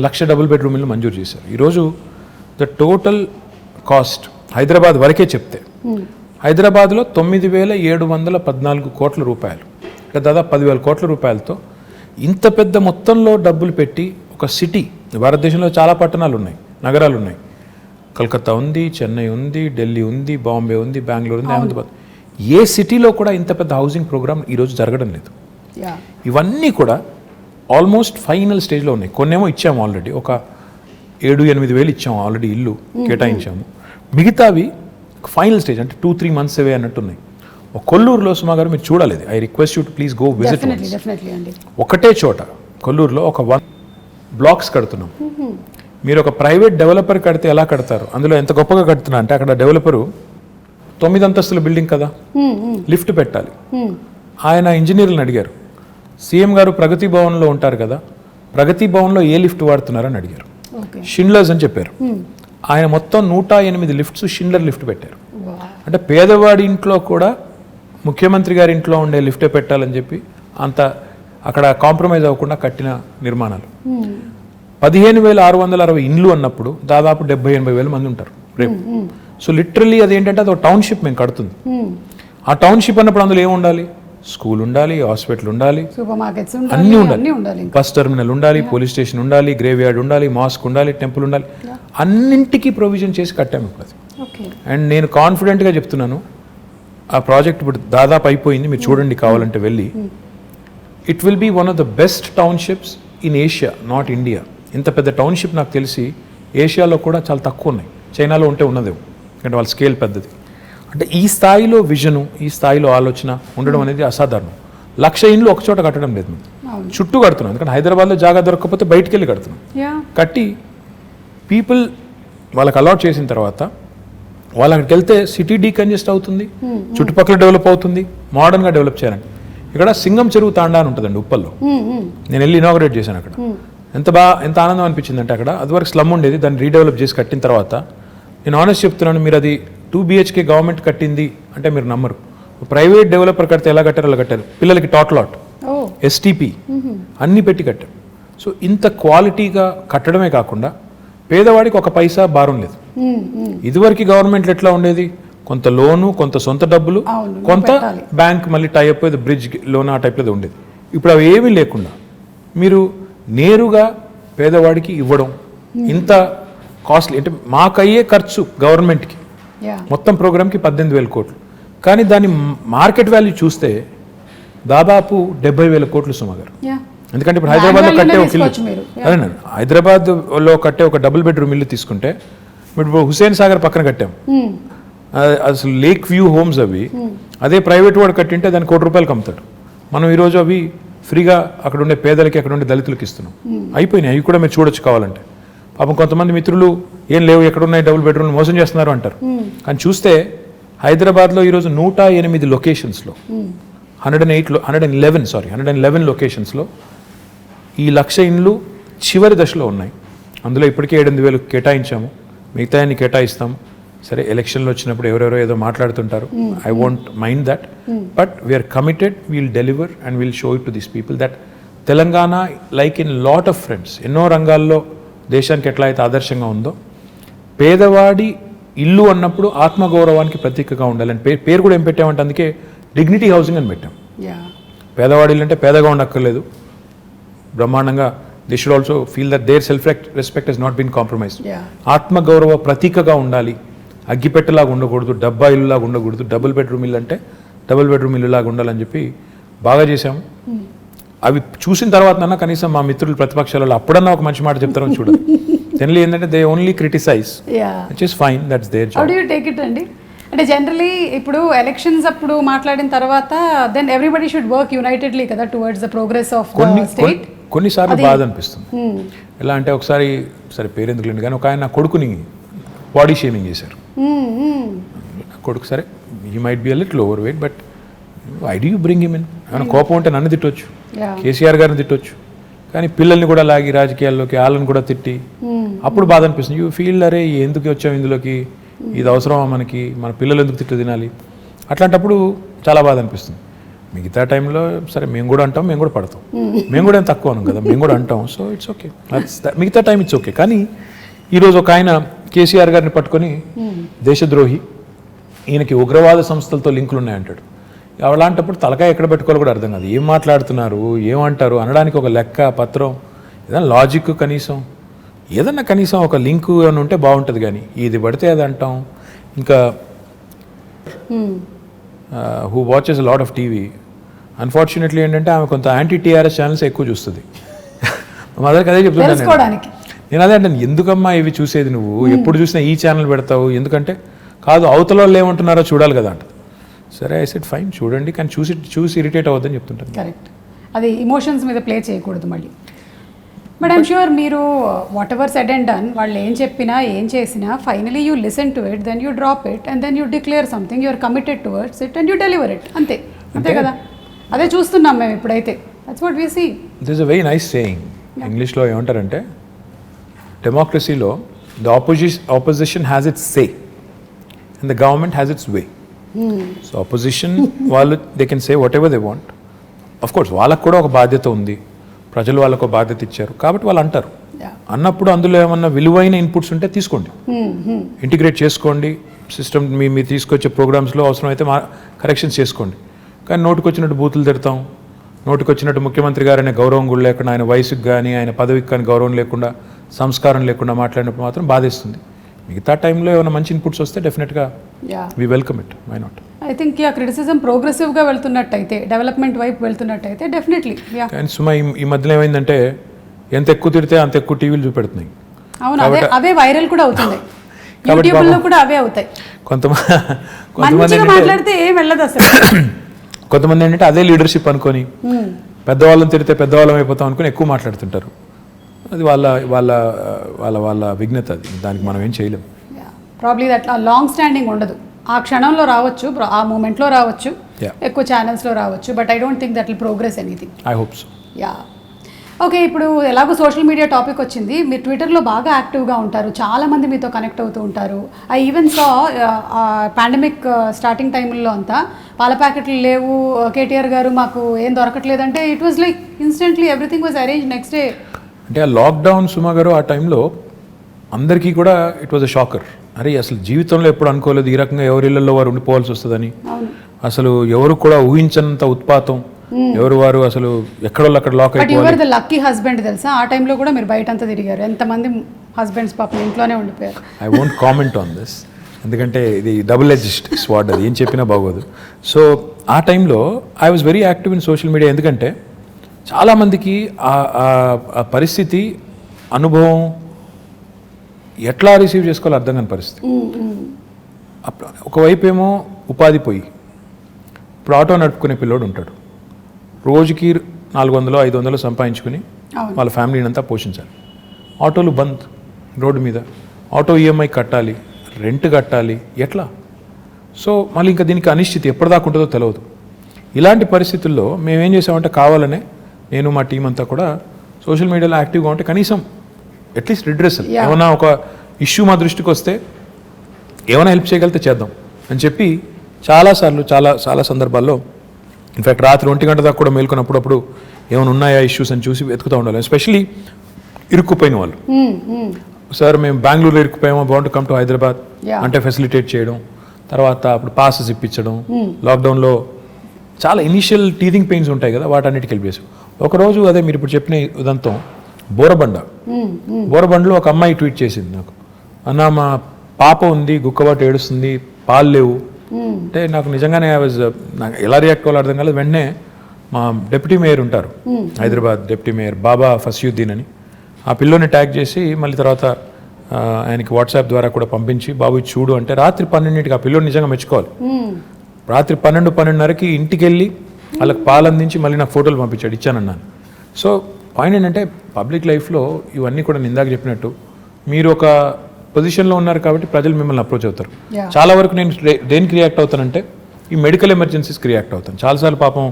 1,00,000 డబుల్ బెడ్రూమ్ ఇల్లు మంజూరు చేశారు. ఈరోజు ద టోటల్ కాస్ట్ హైదరాబాద్ వరకే చెప్తే హైదరాబాద్లో 9,714 కోట్ల రూపాయలు, అంటే దాదాపు 10,000 కోట్ల రూపాయలతో ఇంత పెద్ద మొత్తంలో డబ్బులు పెట్టి ఒక సిటీ, భారతదేశంలో చాలా పట్టణాలు ఉన్నాయి, నగరాలు ఉన్నాయి, కలకత్తా ఉంది, చెన్నై ఉంది, ఢిల్లీ ఉంది, బాంబే ఉంది, బెంగళూరు ఉంది, అహ్మదాబాద్, ఏ సిటీలో కూడా ఇంత పెద్ద హౌసింగ్ ప్రోగ్రామ్ ఈరోజు జరగడం లేదు. ఇవన్నీ కూడా ఆల్మోస్ట్ ఫైనల్ స్టేజ్లో ఉన్నాయి. కొన్నేమో ఇచ్చాము ఆల్రెడీ, ఒక 7-8 వేలు ఇచ్చాము ఆల్రెడీ, ఇల్లు కేటాయించాము. మిగతావి ఫైనల్ స్టేజ్, అంటే 2-3 months అవే అన్నట్టు ఉన్నాయి. ఒక కొల్లూరులో సుమా గారు మీరు చూడాలి, I request you to please go visit. ఒకటే చోట కొల్లూరులో ఒక 1 blocks కడుతున్నాం. మీరు ఒక ప్రైవేట్ డెవలపర్ కడితే ఎలా కడతారు, అందులో ఎంత గొప్పగా కడుతున్నా అంటే అక్కడ డెవలపరు 9 అంతస్తుల బిల్డింగ్ కదా, లిఫ్ట్ పెట్టాలి. ఆయన ఇంజనీర్లను అడిగారు, సీఎం గారు ప్రగతి భవన్లో ఉంటారు కదా, ప్రగతి భవన్లో ఏ లిఫ్ట్ వాడుతున్నారని అడిగారు. షిండ్లర్స్ అని చెప్పారు. ఆయన మొత్తం 108 లిఫ్ట్స్ షిండ్లర్ లిఫ్ట్ పెట్టారు. అంటే పేదవాడి ఇంట్లో కూడా ముఖ్యమంత్రి గారి ఇంట్లో ఉండే లిఫ్టే పెట్టాలని చెప్పి అంత అక్కడ కాంప్రమైజ్ అవ్వకుండా కట్టిన నిర్మాణాలు. 15,660 ఇండ్లు అన్నప్పుడు దాదాపు 70-80 వేల మంది ఉంటారు రేపు. సో లిటరల్లీ అదేంటంటే అది ఒక టౌన్షిప్ మేము కడుతుంది. ఆ టౌన్షిప్ అన్నప్పుడు అందులో ఏముండాలి, స్కూల్ ఉండాలి, హాస్పిటల్ ఉండాలి, అన్నీ ఉండాలి, బస్ టెర్మినల్ ఉండాలి, పోలీస్ స్టేషన్ ఉండాలి, గ్రేవ్ యార్డ్ ఉండాలి, మాస్క్ ఉండాలి, టెంపుల్ ఉండాలి, అన్నింటికీ ప్రొవిజన్ చేసి కట్టాము ఇప్పుడు. అండ్ నేను కాన్ఫిడెంట్గా చెప్తున్నాను, ఆ ప్రాజెక్ట్ ఇప్పుడు దాదాపు అయిపోయింది, మీరు చూడండి కావాలంటే వెళ్ళి. It will be one of the best townships in Asia, not India. ఇంత పెద్ద టౌన్షిప్ నాకు తెలిసి ఏషియాలో కూడా చాలా తక్కువ ఉన్నాయి, చైనాలో ఉంటే ఉన్నదేమో, ఎందుకంటే వాళ్ళ స్కేల్ పెద్దది. అంటే ఈ స్థాయిలో విజను, ఈ స్థాయిలో ఆలోచన ఉండడం అనేది అసాధారణం. 1,00,000 ఇండ్లు ఒక చోట కట్టడం లేదు, మేము చుట్టూ కడుతున్నాం. ఎందుకంటే హైదరాబాద్లో జాగా దొరకకపోతే బయటికి వెళ్ళి కడుతున్నాం. కట్టి పీపుల్ వాళ్ళకి అలాట్ చేసిన తర్వాత వాళ్ళు అక్కడికి వెళ్తే సిటీ డీకంజెస్ట్ అవుతుంది, చుట్టుపక్కల డెవలప్ అవుతుంది, మోడర్న్గా డెవలప్ చేయాలండి. ఇక్కడ సింగం చెరువు తాండా అని ఉంటుందండి ఉప్పల్లో, నేను వెళ్ళి ఇనాగరేట్ చేశాను. అక్కడ ఎంత ఆనందం అనిపించింది అంటే, అక్కడ అదివరకు స్లమ్ ఉండేది, దాన్ని రీడెవలప్ చేసి కట్టిన తర్వాత నేను ఆనెస్ట్ చెప్తున్నాను, మీరు అది 2 BHK గవర్నమెంట్ కట్టింది అంటే మీరు నమ్మరు. ప్రైవేట్ డెవలపర్ కడితే ఎలా కట్టారో అలా కట్టారు. పిల్లలకి టాట్లాట్, STP అన్నీ పెట్టి కట్టారు. సో ఇంత క్వాలిటీగా కట్టడమే కాకుండా పేదవాడికి ఒక పైసా భారం లేదు. ఇదివరకు గవర్నమెంట్లో ఎట్లా ఉండేది, కొంత లోను, కొంత సొంత డబ్బులు, కొంత బ్యాంక్ మళ్ళీ టైఅప్ బ్రిడ్జ్ లోన్, ఆ టైప్లో ఉండేది. ఇప్పుడు అవి ఏమీ లేకుండా మీరు నేరుగా పేదవాడికి ఇవ్వడం, ఇంత కాస్ట్లీ అంటే మాకయ్యే ఖర్చు గవర్నమెంట్కి మొత్తం ప్రోగ్రామ్కి 18,000 కోట్లు. కానీ దాని మార్కెట్ వాల్యూ చూస్తే దాదాపు 70,000 కోట్లు సుమా గారు. ఎందుకంటే ఇప్పుడు హైదరాబాద్లో కట్టే ఒక ఇల్లు, అదేనండి, హైదరాబాద్లో కట్టే ఒక డబుల్ బెడ్రూమ్ ఇల్లు తీసుకుంటే ఇప్పుడు హుసేన్ సాగర్ పక్కన కట్టాం, అసలు లేక్ వ్యూ హోమ్స్ అవి. అదే ప్రైవేట్ వాడు కట్టింటే దానికి ₹1,00,000 అమ్ముతాడు. మనం ఈరోజు అవి ఫ్రీగా అక్కడ ఉండే పేదలకి, అక్కడ ఉండే దళితులకి ఇస్తున్నాం. అయిపోయినాయి, అవి కూడా మీరు చూడొచ్చు కావాలంటే. పాపం కొంతమంది మిత్రులు ఏం లేవు, ఎక్కడున్నాయి డబుల్ బెడ్రూమ్, మోసం చేస్తున్నారు అంటారు. కానీ చూస్తే హైదరాబాద్లో ఈరోజు 108 లొకేషన్స్లో 111 లొకేషన్స్లో ఈ 1,00,000 ఇండ్లు చివరి దశలో ఉన్నాయి. అందులో ఇప్పటికే 7,000 కేటాయించాము, మిగతా అన్ని కేటాయిస్తాము. సరే, ఎలక్షన్లు వచ్చినప్పుడు ఎవరెవరో ఏదో మాట్లాడుతుంటారు, I won't mind that, but we're committed, we'll deliver and we'll show it to these people that Telangana, like in lot of friends, ఎన్నో రంగాల్లో దేశానికి ఎట్లా అయితే ఆదర్శంగా ఉందో, పేదవాడి ఇల్లు అన్నప్పుడు ఆత్మగౌరవానికి ప్రతీకగా ఉండాలని పేరు కూడా ఏం పెట్టామంటే, అందుకే డిగ్నిటీ హౌసింగ్ అని పెట్టాం. పేదవాడి ఇల్లు అంటే పేదగా ఉండక్కర్లేదు, బ్రహ్మాండంగా, they should also feel that their self respect has not been compromised. ఆత్మగౌరవ ప్రతీకగా ఉండాలి, అగ్గిపెట్టలాగా ఉండకూడదు, డబ్బా ఇల్లులాగా ఉండకూడదు, డబుల్ బెడ్రూమ్ ఇల్లు అంటే డబుల్ బెడ్రూమ్ ఇల్లులాగా ఉండాలని చెప్పి బాగా చేశాము. అవి చూసిన తర్వాత కనీసం మా మిత్రులు ప్రతిపక్షాలలో అప్పుడన్నా ఒక మంచి మాట చెప్తారని చూడాలి. జనరల్లీ ఏంటంటే they only criticize, which is fine, that's their job. How do you take it అండి? అంటే జనరలీ ఇప్పుడు ఎలక్షన్స్ అప్పుడు మాట్లాడిన తర్వాత then everybody should work unitedly కదా towards the progress of state. కొన్నిసార్లు బాధ అనిపిస్తుంది. ఎలా అంటే ఒకసారి సరే పేరెందుకు లేండి కానీ ఒక ఆయన నా కొడుకుని బాడీ షేమింగ్ చేశారు. కొడుకు సరే he might be a little over weight but I do you bring him in. ఏమైనా కోపం ఉంటే నన్ను తిట్టొచ్చు, కేసీఆర్ గారిని తిట్టొచ్చు, కానీ పిల్లల్ని కూడా లాగి రాజకీయాల్లోకి వాళ్ళని కూడా తిట్టి అప్పుడు బాధ అనిపిస్తుంది. యూ ఫీల్ అరే ఎందుకు వచ్చాం ఇందులోకి, ఇది అవసరమా మనకి, మన పిల్లలు ఎందుకు తిట్టు తినాలి, అట్లాంటప్పుడు చాలా బాధ అనిపిస్తుంది. మిగతా టైంలో సరే మేము కూడా అంటాం, మేము కూడా పడతాం, మేము కూడా ఏం తక్కువ అనం కదా, మేము కూడా అంటాం. సో ఇట్స్ ఓకే, మిగతా టైం ఇట్స్ ఓకే. కానీ ఈరోజు ఒక ఆయన కేసీఆర్ గారిని పట్టుకొని దేశద్రోహి, ఈయనకి ఉగ్రవాద సంస్థలతో లింకులు ఉన్నాయంటాడు. అలాంటప్పుడు తలకాయ ఎక్కడ పెట్టుకోవాలో కూడా అర్థం కాదు. ఏం మాట్లాడుతున్నారు, ఏమంటారు అనడానికి ఒక లెక్క పత్రం, ఏదైనా లాజిక్ కనీసం ఒక లింక్ అని ఉంటే బాగుంటుంది. కానీ ఇది పడితే అది అంటాం. ఇంకా who watches lot of TV, unfortunately ఏంటంటే ఆమె కొంత యాంటీ టీఆర్ఎస్ ఛానల్స్ ఎక్కువ చూస్తుంది. మదర్కి అదే చెప్తున్నాను నేను అదే అంటే ఎందుకమ్మా ఇవి చూసేది, నువ్వు ఎప్పుడు చూసినా ఈ ఛానల్ పెడతావు ఎందుకంటే, కాదు అవతల వాళ్ళు ఏమంటున్నారో చూడాలి కదా అంట. సరే ఐ సెడ్ ఫైన్ చూడండి, కానీ చూసి ఇరిటేట్ అవ్వద్దని చెప్తుంటాను. కరెక్ట్, అది ఇమోషన్స్ మీద ప్లే చేయకూడదు మళ్ళీ. బట్ ఐమ్ షూర్ మీరు whatever said and done, వాళ్ళు ఏం చెప్పినా ఏం చేసినా finally you listen to it, then you drop it and then you declare something, you are committed towards it and you deliver it. అంతే కదా, అదే చూస్తున్నాం మేము ఇప్పుడైతే. That's what we see. This is a very nice saying. ఇంగ్లీష్లో ఏమంటారంటే, డెమోక్రసీలో the opposition has its say and the government has it's way. So opposition వాళ్ళు they can say what ever they want. Of course వాళ్ళకు కూడా ఒక బాధ్యత ఉంది, ప్రజలు వాళ్ళకు ఒక బాధ్యత ఇచ్చారు కాబట్టి వాళ్ళు అంటారు. అన్నప్పుడు అందులో ఏమన్నా విలువైన ఇన్పుట్స్ ఉంటే తీసుకోండి, ఇంటిగ్రేట్ చేసుకోండి, సిస్టమ్ మీరు తీసుకొచ్చే ప్రోగ్రామ్స్లో అవసరమైతే కరెక్షన్స్ చేసుకోండి. కానీ నోటికొచ్చినట్టు బూతులు తిడతాం, నోటికొచ్చినట్టు ముఖ్యమంత్రి గారనే గౌరవం కూడా లేకుండా, ఆయన వయసుకు కానీ ఆయన పదవికి కానీ గౌరవం లేకుండా, సంస్కారం లేకుండా మాట్లాడినప్పుడు మాత్రం బాధేస్తుంది. మిగతా టైంలో ఏమైనా మంచి ఇన్పుట్స్ వస్తే డెఫినెట్గా we welcome it, why not. I think criticism ప్రోగ్రెసివ్గా వెళ్తున్నట్టయితే, డెవలప్మెంట్ వైపు వెళ్తున్నట్టయితే డెఫినెట్లీ. కానీ సుమా ఈ మధ్యలో ఏమైందంటే ఎంత ఎక్కువ తిడితే అంత ఎక్కువ టీవీలు చూపెడుతున్నాయి. అవును, అవే వైరల్ కూడా అవుతున్నాయి, యూట్యూబ్లో కూడా అవే అవుతాయి. కొంతమంది మాట్లాడితే ఏం వెళ్ళదు అసలు. కొంతమంది ఏంటంటే అదే లీడర్షిప్ అనుకొని పెద్దవాళ్ళని తిడితే పెద్దవాళ్ళం అయిపోతాం అనుకుని ఎక్కువ మాట్లాడుతుంటారు. అది వాళ్ళ వాళ్ళ వాళ్ళ వాళ్ళ విఘ్నత, అది దానికి మనం ఏం చేయలేం. ప్రాబ్లీ అట్లా లాంగ్ స్టాండింగ్ ఉండదు. ఆ క్షణంలో రావచ్చు, ఆ మూమెంట్లో రావచ్చు, ఎక్కువ ఛానల్స్లో రావచ్చు, but I don't think that will progress anything. I hope so. Yeah okay. ఇప్పుడు ఎలాగో సోషల్ మీడియా టాపిక్ వచ్చింది, మీరు ట్విట్టర్లో బాగా యాక్టివ్గా ఉంటారు, చాలామంది మీతో కనెక్ట్ అవుతూ ఉంటారు. I even saw pandemic starting టైంలో అంతా పాల ప్యాకెట్లు లేవు, కేటీఆర్ గారు మాకు ఏం దొరకట్లేదంటే it was like instantly everything was arrange next day. అంటే ఆ లాక్డౌన్ సుమా గారు ఆ టైంలో అందరికీ కూడా ఇట్ వాజ్ అ షాకర్. అరే అసలు జీవితంలో ఎప్పుడు అనుకోలేదు ఈ రకంగా ఎవరిళ్లలో వారు ఉండిపోవాల్సి వస్తుందని. అసలు ఎవరు కూడా ఊహించనంత ఉత్పాతం, ఎవరు వారు అసలు ఎక్కడో అక్కడ లాక్ అయిపోయారు. లక్కీ హస్బెండ్ తెలుసా, ఆ టైంలో కూడా మీరు బయట అంతా తిరిగారు, ఎంతమంది హస్బెండ్స్ పాపం ఇంట్లోనే ఉండిపోయారు. I won't comment on this, ఎందుకంటే ఇది డబుల్ ఎడ్జ్డ్ స్వార్డ్, అది ఏం చెప్పినా బాగోదు. సో ఆ టైంలో I was very active in social media. ఎందుకంటే చాలామందికి ఆ పరిస్థితి, అనుభవం ఎట్లా రిసీవ్ చేసుకోవాలో అర్థం కాని పరిస్థితి. ఒకవైపు ఏమో ఉపాధి పోయి, ఇప్పుడు ఆటో నడుపుకునే పిల్లోడు ఉంటాడు, రోజుకి 400-500 సంపాదించుకుని వాళ్ళ ఫ్యామిలీని అంతా పోషించాలి. ఆటోలు బంద్ రోడ్డు మీద, ఆటో ఈఎంఐ కట్టాలి, రెంట్ కట్టాలి, ఎట్లా? సో మళ్ళీ ఇంకా దీనికి అనిశ్చితి ఎప్పటిదాకా ఉంటుందో తెలియదు. ఇలాంటి పరిస్థితుల్లో మేమేం చేసామంటే కావాలనే నేను మా టీం అంతా కూడా సోషల్ మీడియాలో యాక్టివ్గా ఉంటే కనీసం అట్లీస్ట్ రిడ్రెసల్, ఏమైనా ఒక ఇష్యూ మా దృష్టికి వస్తే ఏమైనా హెల్ప్ చేయగలిగితే చేద్దాం అని చెప్పి చాలాసార్లు చాలా సందర్భాల్లో, ఇన్ఫ్యాక్ట్ రాత్రి 1 గంట దాకా కూడా మేల్కొన్నప్పుడు ఏమైనా ఉన్నాయా ఇష్యూస్ అని చూసి వెతుకుతూ ఉండాలి. ఎస్పెషలీ ఇరుక్కుపోయిన వాళ్ళు, సార్ మేము బెంగళూరులో ఇరుక్కుపోయామో, బాగుంటు కమ్ టు హైదరాబాద్ అంటే ఫెసిలిటేట్ చేయడం, తర్వాత అప్పుడు పాసెస్ ఇప్పించడం, లాక్డౌన్లో చాలా ఇనీషియల్ టీథింగ్ పెయిన్స్ ఉంటాయి కదా, వాటన్నిటికి హెల్ప్ చేసాం. ఒకరోజు అదే మీరు ఇప్పుడు చెప్పిన ఉదంతం, బోరబండలో ఒక అమ్మాయి ట్వీట్ చేసింది నాకు, అన్న మా పాప ఉంది, గుక్కబాటు ఏడుస్తుంది, పాలు లేవు అంటే నాకు నిజంగానే నాకు ఎలా రియాక్ట్ అవ్వాలో అర్థం కాలేదు. వెంటనే మా డిప్యూటీ మేయర్ ఉంటారు హైదరాబాద్, డిప్యూటీ మేయర్ బాబా ఫస్యుద్దీన్ అని, ఆ పిల్లోని ట్యాగ్ చేసి మళ్ళీ తర్వాత ఆయనకి వాట్సాప్ ద్వారా కూడా పంపించి బాబు ఇది చూడు అంటే రాత్రి 12ంటికి ఆ పిల్లోడు నిజంగా మెచ్చుకోవాలి. రాత్రి 12-12:30కి ఇంటికి వెళ్ళి వాళ్ళకి పాలు అందించి మళ్ళీ నాకు ఫోటోలు పంపించాడు, ఇచ్చానన్నాను. సో పాయింట్ ఏంటంటే పబ్లిక్ లైఫ్లో ఇవన్నీ కూడా నేను ఇందాక చెప్పినట్టు మీరు ఒక పొజిషన్లో ఉన్నారు కాబట్టి ప్రజలు మిమ్మల్ని అప్రోచ్ అవుతారు. చాలా వరకు నేను దేనికి రియాక్ట్ అవుతానంటే ఈ మెడికల్ ఎమర్జెన్సీస్కి రియాక్ట్ అవుతాను. చాలాసార్లు పాపం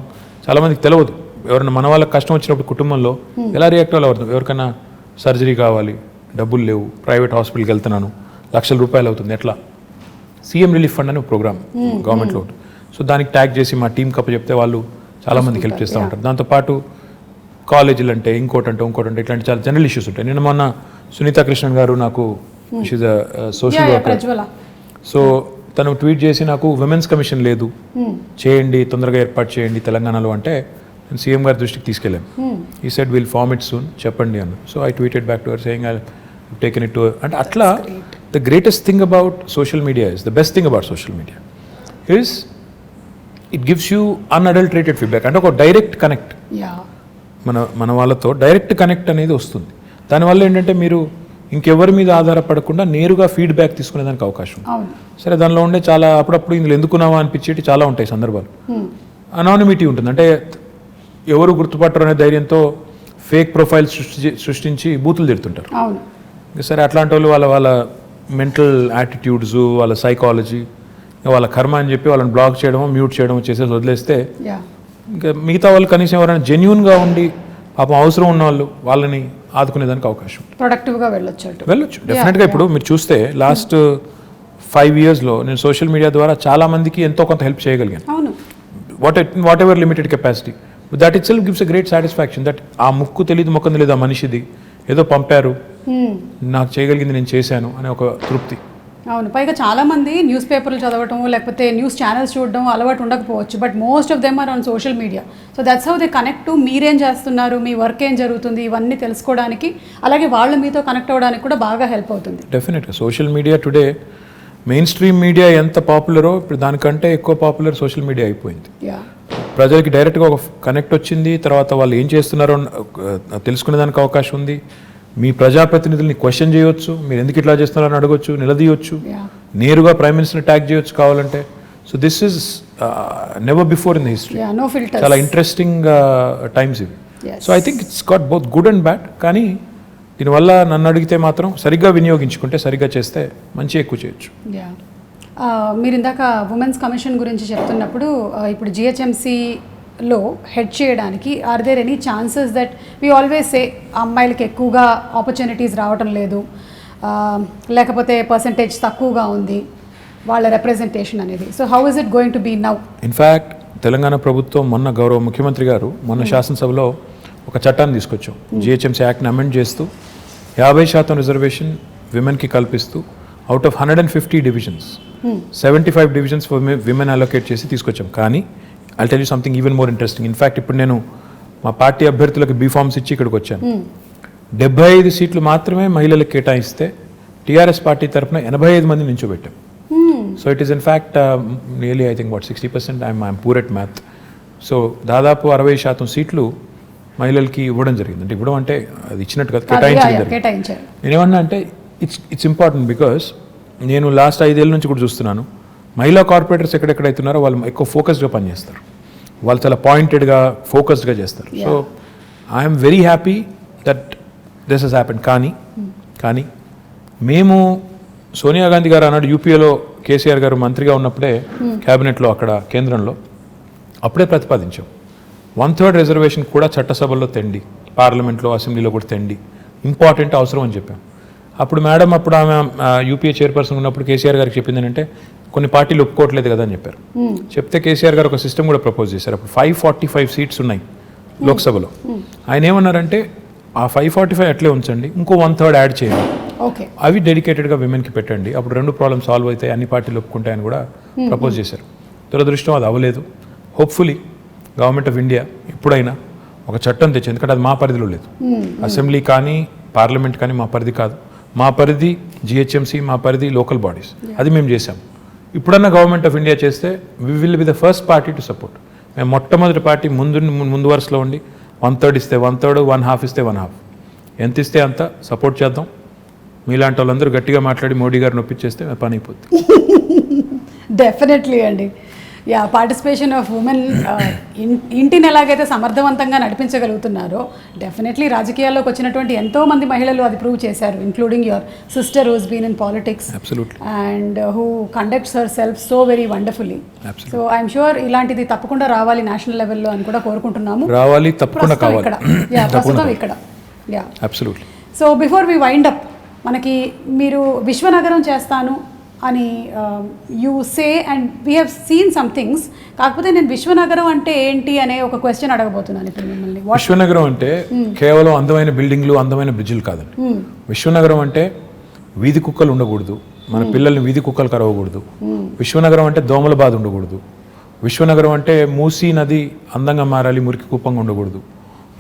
చాలామందికి తెలియదు, ఎవరైనా మన వాళ్ళకి కష్టం వచ్చినప్పుడు కుటుంబంలో ఎలా రియాక్ట్ అవ్వాలి. ఎవరికైనా సర్జరీ కావాలి, డబ్బులు లేవు, ప్రైవేట్ హాస్పిటల్కి వెళ్తున్నాను, లక్షల రూపాయలు అవుతుంది, ఎట్లా? సీఎం రిలీఫ్ ఫండ్ అనే ప్రోగ్రామ్ గవర్నమెంట్లో ఉంటుంది. సో దానికి ట్యాగ్ చేసి మా టీం కప్ప చెప్తే వాళ్ళు చాలామందికి హెల్ప్ చేస్తూ ఉంటారు. దాంతోపాటు కాలేజీలు అంటే ఇంకోటంటే ఇట్లాంటి చాలా జనరల్ ఇష్యూస్ ఉంటాయి. నిన్న మొన్న సునీతా కృష్ణన్ గారు నాకు షీజ్ సోషల్ వర్కర్, సో తను ట్వీట్ చేసి నాకు విమెన్స్ కమిషన్ లేదు, చేయండి, తొందరగా ఏర్పాటు చేయండి తెలంగాణలో అంటే నేను సీఎం గారి దృష్టికి తీసుకెళ్ళాను. He said will form it soon, చెప్పండి అన్న. So I tweeted back to her saying I taken it to her. అంటే అట్లా the greatest thing about social media is the best thing about social media is it gives you unadulterated feedback. అంటే ఒక direct connect, మన వాళ్ళతో direct connect అనేది వస్తుంది. దానివల్ల ఏంటంటే మీరు ఇంకెవరి మీద ఆధారపడకుండా నేరుగా ఫీడ్బ్యాక్ తీసుకునేదానికి అవకాశం. సరే దానిలో ఉండే చాలా అప్పుడప్పుడు ఇందులో ఎందుకున్నావా అనిపించేటి చాలా ఉంటాయి సందర్భాలు. అనానిమిటీ ఉంటుంది, అంటే ఎవరు గుర్తుపట్టరు అనే ధైర్యంతో ఫేక్ ప్రొఫైల్స్ సృష్టించి బూతులు తిడుతుంటారు. సరే అట్లాంటి వాళ్ళు వాళ్ళ మెంటల్ యాటిట్యూడ్స్, వాళ్ళ సైకాలజీ, వాళ్ళ కర్మ అని చెప్పి వాళ్ళని బ్లాక్ చేయడమో మ్యూట్ చేయడమో చేసేసి వదిలేస్తే ఇంకా మిగతా వాళ్ళు కనీసం ఎవరైనా జెన్యూన్గా ఉండి పాపం అవసరం ఉన్న వాళ్ళని ఆదుకునేదానికి అవకాశం, ప్రొడక్టివ్గా వెళ్ళొచ్చు డెఫినెట్గా. ఇప్పుడు మీరు చూస్తే లాస్ట్ 5 yearsలో నేను సోషల్ మీడియా ద్వారా చాలా మందికి ఎంతో కొంత హెల్ప్ చేయగలిగాను. What ever limited capacity, that it self gives a great satisfaction. That ఆ ముక్కు తెలియదు మొక్కం తెలియదు ఆ మనిషిది, ఏదో పంపారు, నాకు చేయగలిగింది నేను చేశాను అనే ఒక తృప్తి. అవును, పైగా చాలామంది న్యూస్ పేపర్లు చదవటం లేకపోతే న్యూస్ ఛానల్స్ చూడడం అలవాటు ఉండకపోవచ్చు, but most of them are on social media. So that's how they connect to మీరేం చేస్తున్నారు, మీ వర్క్ ఏం జరుగుతుంది, ఇవన్నీ తెలుసుకోవడానికి, అలాగే వాళ్ళు మీతో కనెక్ట్ అవ్వడానికి కూడా బాగా హెల్ప్ అవుతుంది. డెఫినెట్గా social media today main stream media ఎంత పాపులరో ఇప్పుడు దానికంటే ఎక్కువ పాపులర్ సోషల్ మీడియా అయిపోయింది. ప్రజలకి డైరెక్ట్గా ఒక కనెక్ట్ వచ్చింది, తర్వాత వాళ్ళు ఏం చేస్తున్నారో తెలుసుకునేదానికి అవకాశం ఉంది. మీ ప్రజాప్రతినిధుల్ని క్వశ్చన్ చేయొచ్చు, మీరు ఎందుకు ఇట్లా చేస్తున్నారని అడగొచ్చు, నిలదీయొచ్చు, నేరుగా ప్రైమ్ మినిస్టర్ని ట్యాగ్ చేయొచ్చు కావాలంటే. So this is never before in the history. చాలా ఇంట్రెస్టింగ్ టైమ్స్ ఇవి. So I think it's got both good and bad. కానీ దీనివల్ల నన్ను అడిగితే మాత్రం సరిగ్గా వినియోగించుకుంటే, సరిగ్గా చేస్తే మంచి ఎక్కువ చేయొచ్చు. మీరు ఇందాక ఉమెన్స్ కమిషన్ గురించి చెప్తున్నప్పుడు ఇప్పుడు జిహెచ్ఎంసీలో హెడ్ చేయడానికి are there any chances that we always say అమ్మాయిలకి ఎక్కువగా ఆపర్చునిటీస్ రావటం లేదు, లేకపోతే పర్సంటేజ్ తక్కువగా ఉంది వాళ్ళ రిప్రజెంటేషన్ అనేది. So how is it going to be now? In fact Telangana ప్రభుత్వం మొన్న గౌరవ ముఖ్యమంత్రి గారు మొన్న శాసనసభలో ఒక చట్టాన్ని తీసుకొచ్చాం. జిహెచ్ఎంసీ యాక్ట్ని అమెండ్ చేస్తూ 50% రిజర్వేషన్ విమెన్కి కల్పిస్తూ out of 150 divisions 75 divisions for women allocate చేసి తీసుకొచ్చాం. కానీ I'll tell you something even more interesting. In fact ఇప్పుడు నేను మా పార్టీ అభ్యర్థులకు బీఫామ్స్ ఇచ్చి ఇక్కడికి వచ్చాను. 75 సీట్లు మాత్రమే మహిళలకు కేటాయిస్తే టీఆర్ఎస్ పార్టీ తరఫున 85 మంది నించోబెట్టాం. So it is in fact nearly I think 60%. I'm poor at math. So దాదాపు 60% సీట్లు మహిళలకి ఇవ్వడం జరిగింది. అంటే ఇవ్వడం అంటే అది ఇచ్చినట్టు కదా, కేటాయించారు. నేనేమన్నా అంటే ఇట్స్ ఇంపార్టెంట్ బికాస్ నేను లాస్ట్ 5 ఏళ్ళ నుంచి కూడా చూస్తున్నాను మహిళా కార్పొరేటర్స్ ఎక్కడెక్కడైతున్నారో వాళ్ళు ఎక్కువ ఫోకస్డ్గా పనిచేస్తారు, వాళ్ళు చాలా పాయింటెడ్గా ఫోకస్డ్గా చేస్తారు. So I'm very happy that this has happened. కానీ మేము సోనియా గాంధీ గారు అన్నాడు యూపీఏలో కేసీఆర్ గారు మంత్రిగా ఉన్నప్పుడే క్యాబినెట్లో అక్కడ కేంద్రంలో అప్పుడే ప్రతిపాదించాం 1/3 రిజర్వేషన్ కూడా చట్టసభల్లో తెండి, పార్లమెంట్లో అసెంబ్లీలో కూడా తెండి, ఇంపార్టెంట్ అవసరం అని చెప్పాం. అప్పుడు మేడం అప్పుడు ఆమె యూపీఏ చైర్పర్సన్ ఉన్నప్పుడు కేసీఆర్ గారికి చెప్పింది ఏంటంటే కొన్ని పార్టీలు ఒప్పుకోవట్లేదు కదా అని చెప్పారు. చెప్తే కేసీఆర్ గారు ఒక సిస్టమ్ కూడా ప్రపోజ్ చేశారు. అప్పుడు 545 సీట్స్ ఉన్నాయి లోక్సభలో. ఆయన ఏమన్నారంటే ఆ 545 అట్లే ఉంచండి, ఇంకో 1/3 యాడ్ చేయండి, అవి డెడికేటెడ్గా విమెన్కి పెట్టండి, అప్పుడు 2 ప్రాబ్లమ్ సాల్వ్ అవుతాయి, అన్ని పార్టీలు ఒప్పుకుంటాయని కూడా ప్రపోజ్ చేశారు. దురదృష్టం అది అవ్వలేదు. హోప్ఫుల్లీ గవర్నమెంట్ ఆఫ్ ఇండియా ఎప్పుడైనా ఒక చట్టం తెచ్చి, ఎందుకంటే అది మా పరిధిలో లేదు, అసెంబ్లీ కానీ పార్లమెంట్ కానీ మా పరిధి కాదు, మా పరిధి జిహెచ్ఎంసీ, మా పరిధి లోకల్ బాడీస్, అది మేము చేసాం. ఇప్పుడన్నా గవర్నమెంట్ ఆఫ్ ఇండియా చేస్తే we will be the first party to support. మేము మొట్టమొదటి పార్టీ ముందు వరుసలో ఉండి 1/3 ఇస్తే 1/3, 1/2 ఇస్తే 1/2, ఎంత ఇస్తే అంత సపోర్ట్ చేద్దాం. మీలాంటి వాళ్ళందరూ గట్టిగా మాట్లాడి మోడీ గారిని ఒప్పించేస్తే పని అయిపోతుంది. డెఫినెట్లీ అండి. యా, పార్టిసిపేషన్ ఆఫ్ ఉమెన్ ఇంటిని ఎలాగైతే సమర్థవంతంగా నడిపించగలుగుతున్నారో డెఫినెట్లీ రాజకీయాల్లోకి వచ్చినటువంటి ఎంతో మంది మహిళలు అది ప్రూవ్ చేశారు, including your sister who's been in politics and who conducts herself so very wonderfully. So I'm sure ఇలాంటిది తప్పకుండా రావాలి నేషనల్ లెవెల్లో అని కూడా కోరుకుంటున్నాము. రావాలి, తప్పకుండా కావాలి. ప్రస్తుతం ఇక్కడ. Yeah, absolutely. So before we wind up, మనకి మీరు విశ్వనగరం చేస్తాను అని you say and we have seen some things. కాకపోతే నేను విశ్వనగరం అంటే ఏంటి అనే ఒక క్వశ్చన్ అడగబోతున్నాను ఇప్పుడు మిమ్మల్ని. విశ్వనగరం అంటే కేవలం అందమైన బిల్డింగ్లు, అందమైన బ్రిడ్జిలు కాదండి. విశ్వనగరం అంటే వీధి కుక్కలు ఉండకూడదు, మన పిల్లల్ని వీధి కుక్కలు కరవకూడదు. విశ్వనగరం అంటే దోమల బాధ ఉండకూడదు. విశ్వనగరం అంటే మూసీ నది అందంగా మారాలి, మురికి కుప్పంగా ఉండకూడదు.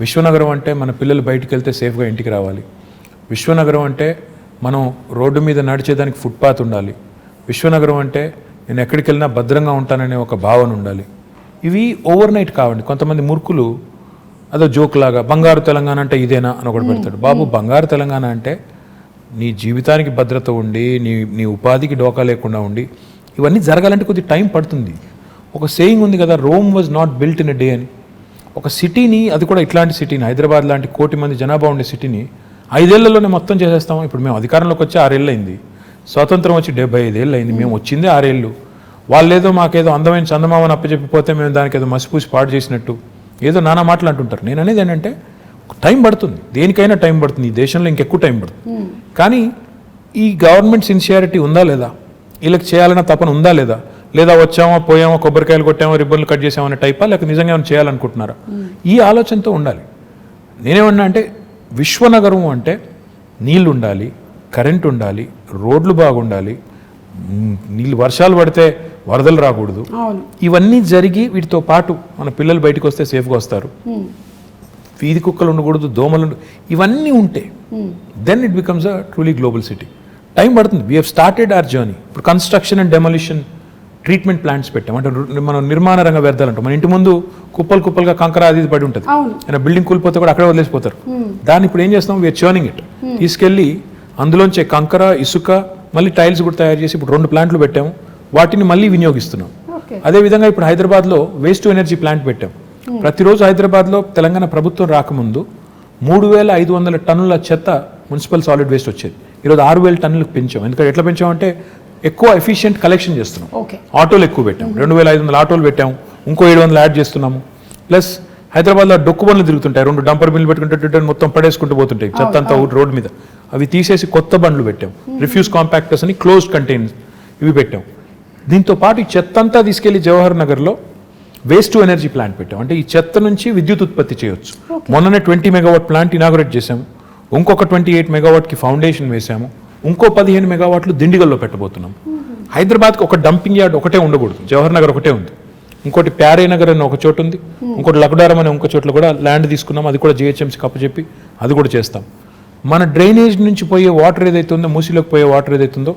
విశ్వనగరం అంటే మన పిల్లలు బయటికి వెళ్తే సేఫ్గా ఇంటికి రావాలి. విశ్వనగరం అంటే మనం రోడ్డు మీద నడిచేదానికి ఫుట్పాత్ ఉండాలి. విశ్వనగరం అంటే నేను ఎక్కడికి వెళ్ళినా భద్రంగా ఉంటాననే ఒక భావన ఉండాలి. ఇవి ఓవర్ నైట్ కావండి. కొంతమంది మూర్ఖులు అదో జోక్ లాగా బంగారు తెలంగాణ అంటే ఇదేనా అని ఒకటి పెడతాడు. బాబు, బంగారు తెలంగాణ అంటే నీ జీవితానికి భద్రత ఉండి, నీ ఉపాధికి డోకా లేకుండా ఉండి ఇవన్నీ జరగాలంటే కొద్ది టైం పడుతుంది. ఒక సేయింగ్ ఉంది కదా, Rome was not built in a day అని. ఒక సిటీని, అది కూడా ఇట్లాంటి సిటీని, హైదరాబాద్ లాంటి 1 కోటి మంది జనాభా ఉండే సిటీని 5 ఏళ్లలోనే మొత్తం చేసేస్తాం. ఇప్పుడు మేము అధికారంలోకి వచ్చి 6 ఏళ్ళు అయింది, స్వాతంత్రం వచ్చి 75 ఏళ్ళు అయింది, మేము వచ్చిందే 6 ఏళ్ళు. వాళ్ళేదో మాకేదో అందమైన చందమామని అప్పచెప్పిపోతే మేము దానికి ఏదో మసిపూసి పాడు చేసినట్టు ఏదో నానా మాటలు అంటుంటారు. నేను అనేది ఏంటంటే టైం పడుతుంది, దేనికైనా టైం పడుతుంది. ఈ దేశంలో ఇంకెక్కువ టైం పడుతుంది. కానీ ఈ గవర్నమెంట్ సిన్సియారిటీ ఉందా లేదా, వీళ్ళకి చేయాలన్న తపన ఉందా లేదా, లేదా వచ్చామో పోయామో కొబ్బరికాయలు కొట్టామో రిబ్బన్లు కట్ చేసామనే టైపా, లేక నిజంగా ఏమైనా చేయాలనుకుంటున్నారా, ఈ ఆలోచనతో ఉండాలి. నేనేమన్నా అంటే విశ్వనగరం అంటే నీళ్ళు ఉండాలి, కరెంట్ ఉండాలి, రోడ్లు బాగుండాలి, నీళ్ళు వర్షాలు పడితే వరదలు రాకూడదు. ఇవన్నీ జరిగి వీటితో పాటు మన పిల్లలు బయటకు వస్తే సేఫ్గా వస్తారు, వీధి కుక్కలు ఉండకూడదు, దోమలు ఇవన్నీ ఉంటే then it becomes a truly global city. Time పడుతుంది. We have started our journey. ఇప్పుడు construction and demolition treatment plants పెట్టాం. అంటే మనం నిర్మాణ రంగ వ్యర్థాలంటాం. మన ఇంటి ముందు కుప్పలు కుప్పలుగా కంకర అది పడి ఉంటుంది, అయినా బిల్డింగ్ కూలిపోతే కూడా అక్కడే వదిలేసిపోతారు. దాన్ని ఇప్పుడు ఏం చేస్తాం, వీఆర్ చర్నింగ్ ఇట్. తీసుకెళ్ళి అందులోంచే కంకర, ఇసుక, మళ్ళీ టైల్స్ కూడా తయారు చేసి ఇప్పుడు 2 ప్లాంట్లు పెట్టాము. వాటిని మళ్ళీ వినియోగిస్తున్నాం. అదేవిధంగా ఇప్పుడు హైదరాబాద్లో వేస్ట్ టు ఎనర్జీ ప్లాంట్ పెట్టాం. ప్రతిరోజు హైదరాబాద్లో తెలంగాణ ప్రభుత్వం రాకముందు 3500 టన్నుల చెత్త మున్సిపల్ సాలిడ్ వేస్ట్ వచ్చేది. ఈరోజు 6000 టన్నులకు పెంచాం. ఎందుకంటే ఎట్లా పెంచామంటే ఎక్కువ ఎఫిషియెంట్ కలెక్షన్ చేస్తున్నాం. ఆటోలు ఎక్కువ పెట్టాం, 2500 ఆటోలు పెట్టాము, ఇంకో 700 యాడ్ చేస్తున్నాము. ప్లస్ హైదరాబాద్లో డొక్కు బండ్లు తిరుగుతుంటాయి, 2 డంపర్ బిల్లు పెట్టుకుంటే మొత్తం పడేసుకుంటూ పోతుంటాయి చెత్త అంతా రోడ్డు మీద. అవి తీసేసి కొత్త బండ్లు పెట్టాం, రిఫ్యూజ్ కాంపాక్టర్స్ అని, క్లోజ్డ్ కంటైనర్స్ ఇవి పెట్టాం. దీంతో పాటు ఈ చెత్త అంతా తీసుకెళ్లి జవహర్ నగర్లో వేస్ట్ టు ఎనర్జీ ప్లాంట్ పెట్టాం. అంటే ఈ చెత్త నుంచి విద్యుత్ ఉత్పత్తి చేయొచ్చు. మొన్ననే 20 మెగావాట్ ప్లాంట్ ఇనాగరేట్ చేశాము, ఇంకొక 28 మెగావాట్కి ఫౌండేషన్ వేశాము, ఇంకో 15 మెగావాట్లు దిండిగల్లో పెట్టబోతున్నాం. హైదరాబాద్కి ఒక డంపింగ్ యార్డ్ ఒకటే ఉండకూడదు, జవహర్ నగర్ ఒకటే ఉంది. ఇంకోటి ప్యారే నగర్ అని ఒక చోటు ఉంది, ఇంకోటి లక్డారం అనే ఇంకో చోట్ల కూడా ల్యాండ్ తీసుకున్నాం. అది కూడా జిహెచ్ఎంసీకి అప్పచెప్పి అది కూడా చేస్తాం. మన డ్రైనేజ్ నుంచి పోయే వాటర్ ఏదైతే ఉందో, మూసీలోకి పోయే వాటర్ ఏదైతుందో,